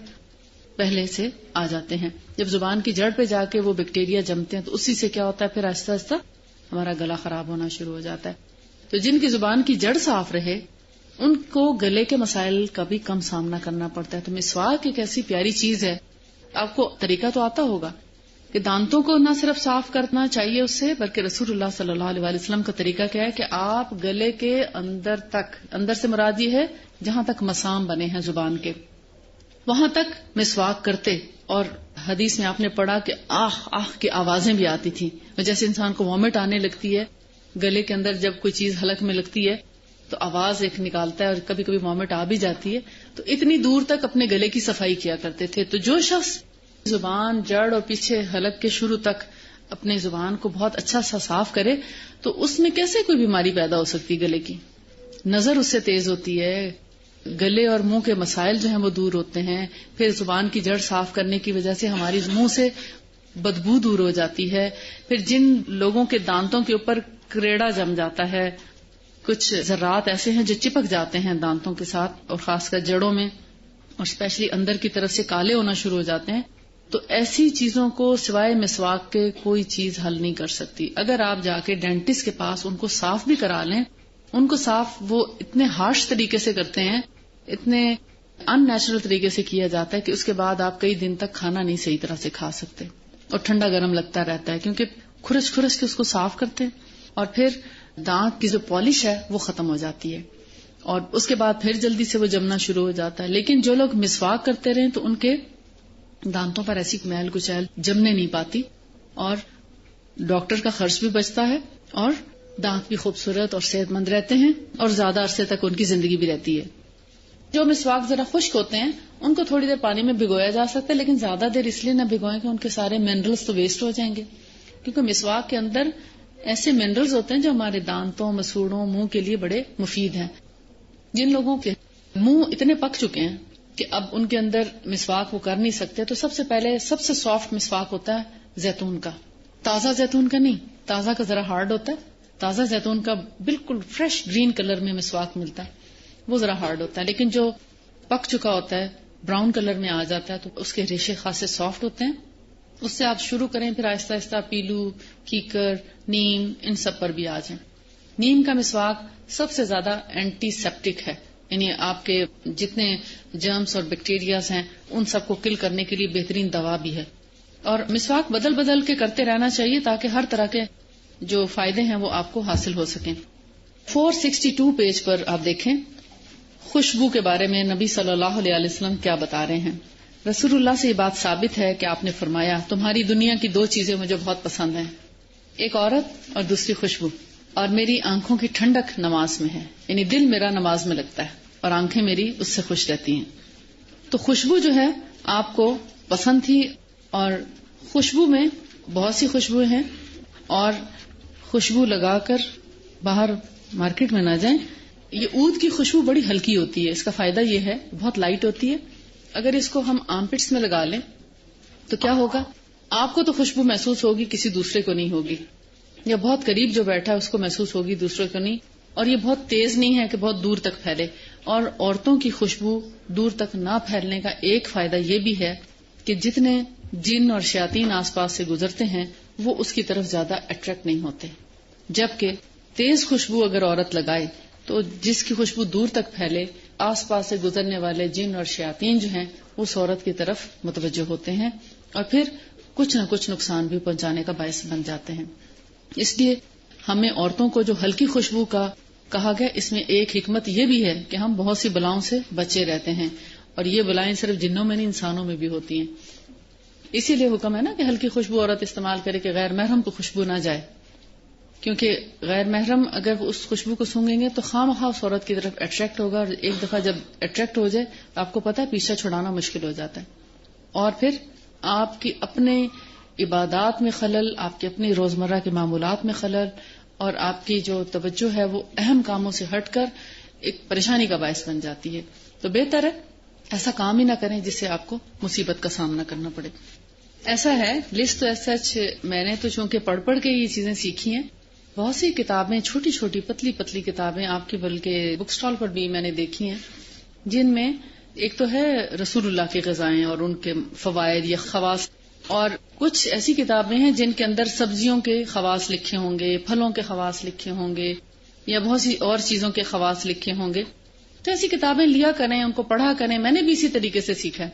پہلے سے آ جاتے ہیں۔ جب زبان کی جڑ پہ جا کے وہ بیکٹیریا جمتے ہیں تو اسی سے کیا ہوتا ہے، پھر آہستہ آہستہ ہمارا گلا خراب ہونا شروع ہو جاتا ہے۔ تو جن کی زبان کی جڑ صاف رہے ان کو گلے کے مسائل کا بھی کم سامنا کرنا پڑتا ہے۔ تو مسواک ایک ایسی پیاری چیز ہے، آپ کو طریقہ تو آتا ہوگا کہ دانتوں کو نہ صرف صاف کرنا چاہیے اس سے، بلکہ رسول اللہ صلی اللہ علیہ وآلہ وسلم کا طریقہ کیا ہے کہ آپ گلے کے اندر تک، اندر سے مراد یہ ہے جہاں تک مسام بنے ہیں زبان کے، وہاں تک مسواک کرتے، اور حدیث میں آپ نے پڑھا کہ آہ آہ کی آوازیں بھی آتی تھیں، جیسے انسان کو وامٹ آنے لگتی ہے، گلے کے اندر جب کوئی چیز حلق میں لگتی ہے تو آواز ایک نکالتا ہے اور کبھی کبھی وامٹ آ بھی جاتی ہے، تو اتنی دور تک اپنے گلے کی صفائی کیا کرتے تھے۔ تو جو شخص زبان، جڑ اور پیچھے حلق کے شروع تک اپنے زبان کو بہت اچھا سا صاف کرے تو اس میں کیسے کوئی بیماری پیدا ہو سکتی؟ گلے کی نظر اس سے تیز ہوتی ہے، گلے اور منہ کے مسائل جو ہیں وہ دور ہوتے ہیں، پھر زبان کی جڑ صاف کرنے کی وجہ سے ہماری منہ سے بدبو دور ہو جاتی ہے، پھر جن لوگوں کے دانتوں کے اوپر کریڑا جم جاتا ہے، کچھ ذرات ایسے ہیں جو چپک جاتے ہیں دانتوں کے ساتھ اور خاص کر جڑوں میں، اور اسپیشلی اندر کی طرف سے کالے ہونا شروع ہو جاتے ہیں، تو ایسی چیزوں کو سوائے مسواک کے کوئی چیز حل نہیں کر سکتی۔ اگر آپ جا کے ڈینٹسٹ کے پاس ان کو صاف بھی کرا لیں ان کو صاف وہ اتنے ہارش طریقے سے کرتے ہیں، اتنے ان نیچرل طریقے سے کیا جاتا ہے کہ اس کے بعد آپ کئی دن تک کھانا نہیں صحیح طرح سے کھا سکتے اور ٹھنڈا گرم لگتا رہتا ہے، کیونکہ کھرچ کھرچ کے اس کو صاف کرتے ہیں اور پھر دانت کی جو پالش ہے وہ ختم ہو جاتی ہے اور اس کے بعد پھر جلدی سے وہ جمنا شروع ہو جاتا ہے. لیکن جو لوگ مسواک کرتے رہیں تو ان کے دانتوں پر ایسی میل کچیل جمنے نہیں پاتی اور ڈاکٹر کا خرچ بھی بچتا ہے اور دانت بھی خوبصورت اور صحت مند رہتے ہیں اور زیادہ عرصے تک ان کی زندگی بھی رہتی ہے. جو مسواک ذرا خشک ہوتے ہیں ان کو تھوڑی دیر پانی میں بھگویا جا سکتا ہے، لیکن زیادہ دیر اس لیے نہ بھگوئیں کہ ان کے سارے منرلز تو ویسٹ ہو جائیں گے، کیونکہ مسواک کے اندر ایسے منرلز ہوتے ہیں جو ہمارے دانتوں، مسوڑوں، منہ کے لیے بڑے مفید ہیں. جن لوگوں کے منہ اتنے پک چکے ہیں کہ اب ان کے اندر مسواک وہ کر نہیں سکتے، تو سب سے پہلے سب سے سافٹ مسواک ہوتا ہے زیتون کا. تازہ زیتون کا نہیں، تازہ کا ذرا ہارڈ ہوتا ہے. تازہ زیتون کا بالکل فریش گرین کلر میں مسواک ملتا ہے، وہ ذرا ہارڈ ہوتا ہے، لیکن جو پک چکا ہوتا ہے براؤن کلر میں آ جاتا ہے تو اس کے ریشے خاصے سافٹ ہوتے ہیں. اس سے آپ شروع کریں، پھر آہستہ آہستہ پیلو، کیکر، نیم، ان سب پر بھی آ جائیں. نیم کا مسواک سب سے زیادہ اینٹی سیپٹک ہے، یعنی آپ کے جتنے جرمز اور بیکٹیریاز ہیں ان سب کو کل کرنے کے لیے بہترین دوا بھی ہے. اور مسواک بدل بدل کے کرتے رہنا چاہیے تاکہ ہر طرح کے جو فائدے ہیں وہ آپ کو حاصل ہو سکیں. 462 پیج پر آپ دیکھیں خوشبو کے بارے میں نبی صلی اللہ علیہ وسلم کیا بتا رہے ہیں. رسول اللہ سے یہ بات ثابت ہے کہ آپ نے فرمایا تمہاری دنیا کی 2 چیزیں مجھے بہت پسند ہیں، ایک عورت اور دوسری خوشبو، اور میری آنکھوں کی ٹھنڈک نماز میں ہے، یعنی دل میرا نماز میں لگتا ہے اور آنکھیں میری اس سے خوش رہتی ہیں. تو خوشبو جو ہے آپ کو پسند تھی، اور خوشبو میں بہت سی خوشبوئیں ہیں، اور خوشبو لگا کر باہر مارکیٹ میں نہ جائیں. یہ عود کی خوشبو بڑی ہلکی ہوتی ہے، اس کا فائدہ یہ ہے بہت لائٹ ہوتی ہے. اگر اس کو ہم آرمپٹس میں لگا لیں تو کیا ہوگا، آپ کو تو خوشبو محسوس ہوگی، کسی دوسرے کو نہیں ہوگی، یا بہت قریب جو بیٹھا ہے اس کو محسوس ہوگی، دوسرے کو نہیں. اور یہ بہت تیز نہیں ہے کہ بہت دور تک پھیلے. اور عورتوں کی خوشبو دور تک نہ پھیلنے کا ایک فائدہ یہ بھی ہے کہ جتنے جن اور شیاطین آس پاس سے گزرتے ہیں وہ اس کی طرف زیادہ اٹریکٹ نہیں ہوتے. جبکہ تیز خوشبو اگر عورت لگائے تو جس کی خوشبو دور تک پھیلے، آس پاس سے گزرنے والے جن اور شیاطین جو ہیں اس عورت کی طرف متوجہ ہوتے ہیں اور پھر کچھ نہ کچھ نقصان بھی پہنچانے کا باعث بن جاتے ہیں. اس لیے ہمیں عورتوں کو جو ہلکی خوشبو کا کہا گیا، اس میں ایک حکمت یہ بھی ہے کہ ہم بہت سی بلاؤں سے بچے رہتے ہیں، اور یہ بلائیں صرف جنوں میں نہیں انسانوں میں بھی ہوتی ہیں. اسی لیے حکم ہے نا کہ ہلکی خوشبو عورت استعمال کرے کہ غیر محرم کو خوشبو نہ جائے، کیونکہ غیر محرم اگر اس خوشبو کو سونگیں گے تو خواہ اس عورت کی طرف اٹریکٹ ہوگا، اور ایک دفعہ جب اٹریکٹ ہو جائے تو آپ کو پتہ ہے پیچھا چھڑانا مشکل ہو جاتا ہے، اور پھر آپ کی اپنے عبادات میں خلل، آپ کے اپنے روزمرہ کے معمولات میں خلل، اور آپ کی جو توجہ ہے وہ اہم کاموں سے ہٹ کر ایک پریشانی کا باعث بن جاتی ہے. تو بہتر ہے ایسا کام ہی نہ کریں جس سے آپ کو مصیبت کا سامنا کرنا پڑے. ایسا ہے لسٹ تو ایسا میں نے تو چونکہ پڑھ کے یہ چیزیں سیکھی ہیں. بہت سی کتابیں، چھوٹی چھوٹی پتلی پتلی کتابیں آپ کی بلکہ بک سٹال پر بھی میں نے دیکھی ہیں، جن میں ایک تو ہے رسول اللہ کی غذائیں اور ان کے فوائد یا خواص، اور کچھ ایسی کتابیں ہیں جن کے اندر سبزیوں کے خواص لکھے ہوں گے، پھلوں کے خواص لکھے ہوں گے، یا بہت سی اور چیزوں کے خواص لکھے ہوں گے. تو ایسی کتابیں لیا کریں، ان کو پڑھا کریں. میں نے بھی اسی طریقے سے سیکھا ہے،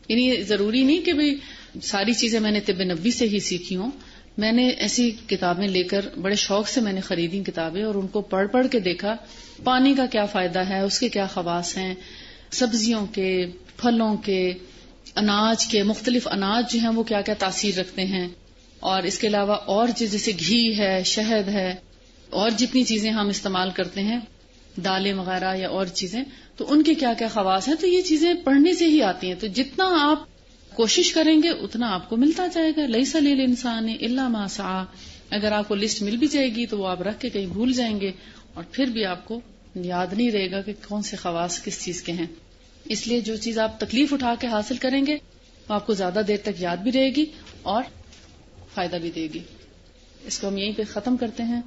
یعنی ضروری نہیں کہ بھئی ساری چیزیں میں نے طب نبوی سے ہی سیکھی ہوں. میں نے ایسی کتابیں لے کر بڑے شوق سے میں نے خریدی کتابیں، اور ان کو پڑھ کے دیکھا پانی کا کیا فائدہ ہے، اس کے کیا خواص ہیں، سبزیوں کے، پھلوں کے، اناج کے، مختلف اناج جو ہیں وہ کیا کیا تاثیر رکھتے ہیں، اور اس کے علاوہ اور جیسے گھی ہے، شہد ہے، اور جتنی چیزیں ہم استعمال کرتے ہیں، دالیں وغیرہ یا اور چیزیں، تو ان کے کیا کیا خواص ہیں. تو یہ چیزیں پڑھنے سے ہی آتی ہیں. تو جتنا آپ کوشش کریں گے اتنا آپ کو ملتا جائے گا. لیس للانسان الا ما سعى. اگر آپ کو لسٹ مل بھی جائے گی تو وہ آپ رکھ کے کہیں بھول جائیں گے، اور پھر بھی آپ کو یاد نہیں رہے گا کہ کون سے خواص کس چیز کے ہیں. اس لیے جو چیز آپ تکلیف اٹھا کے حاصل کریں گے وہ آپ کو زیادہ دیر تک یاد بھی رہے گی اور فائدہ بھی دے گی. اس کو ہم یہیں پہ ختم کرتے ہیں.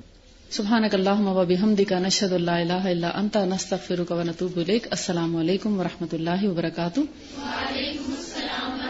سبحانک اللہم و بحمدک، نشہد ان لا الہ الا انت، نستغفرک و نتوب الیک. السلام علیکم و رحمۃ اللہ وبرکاتہ. وعلیکم السلام.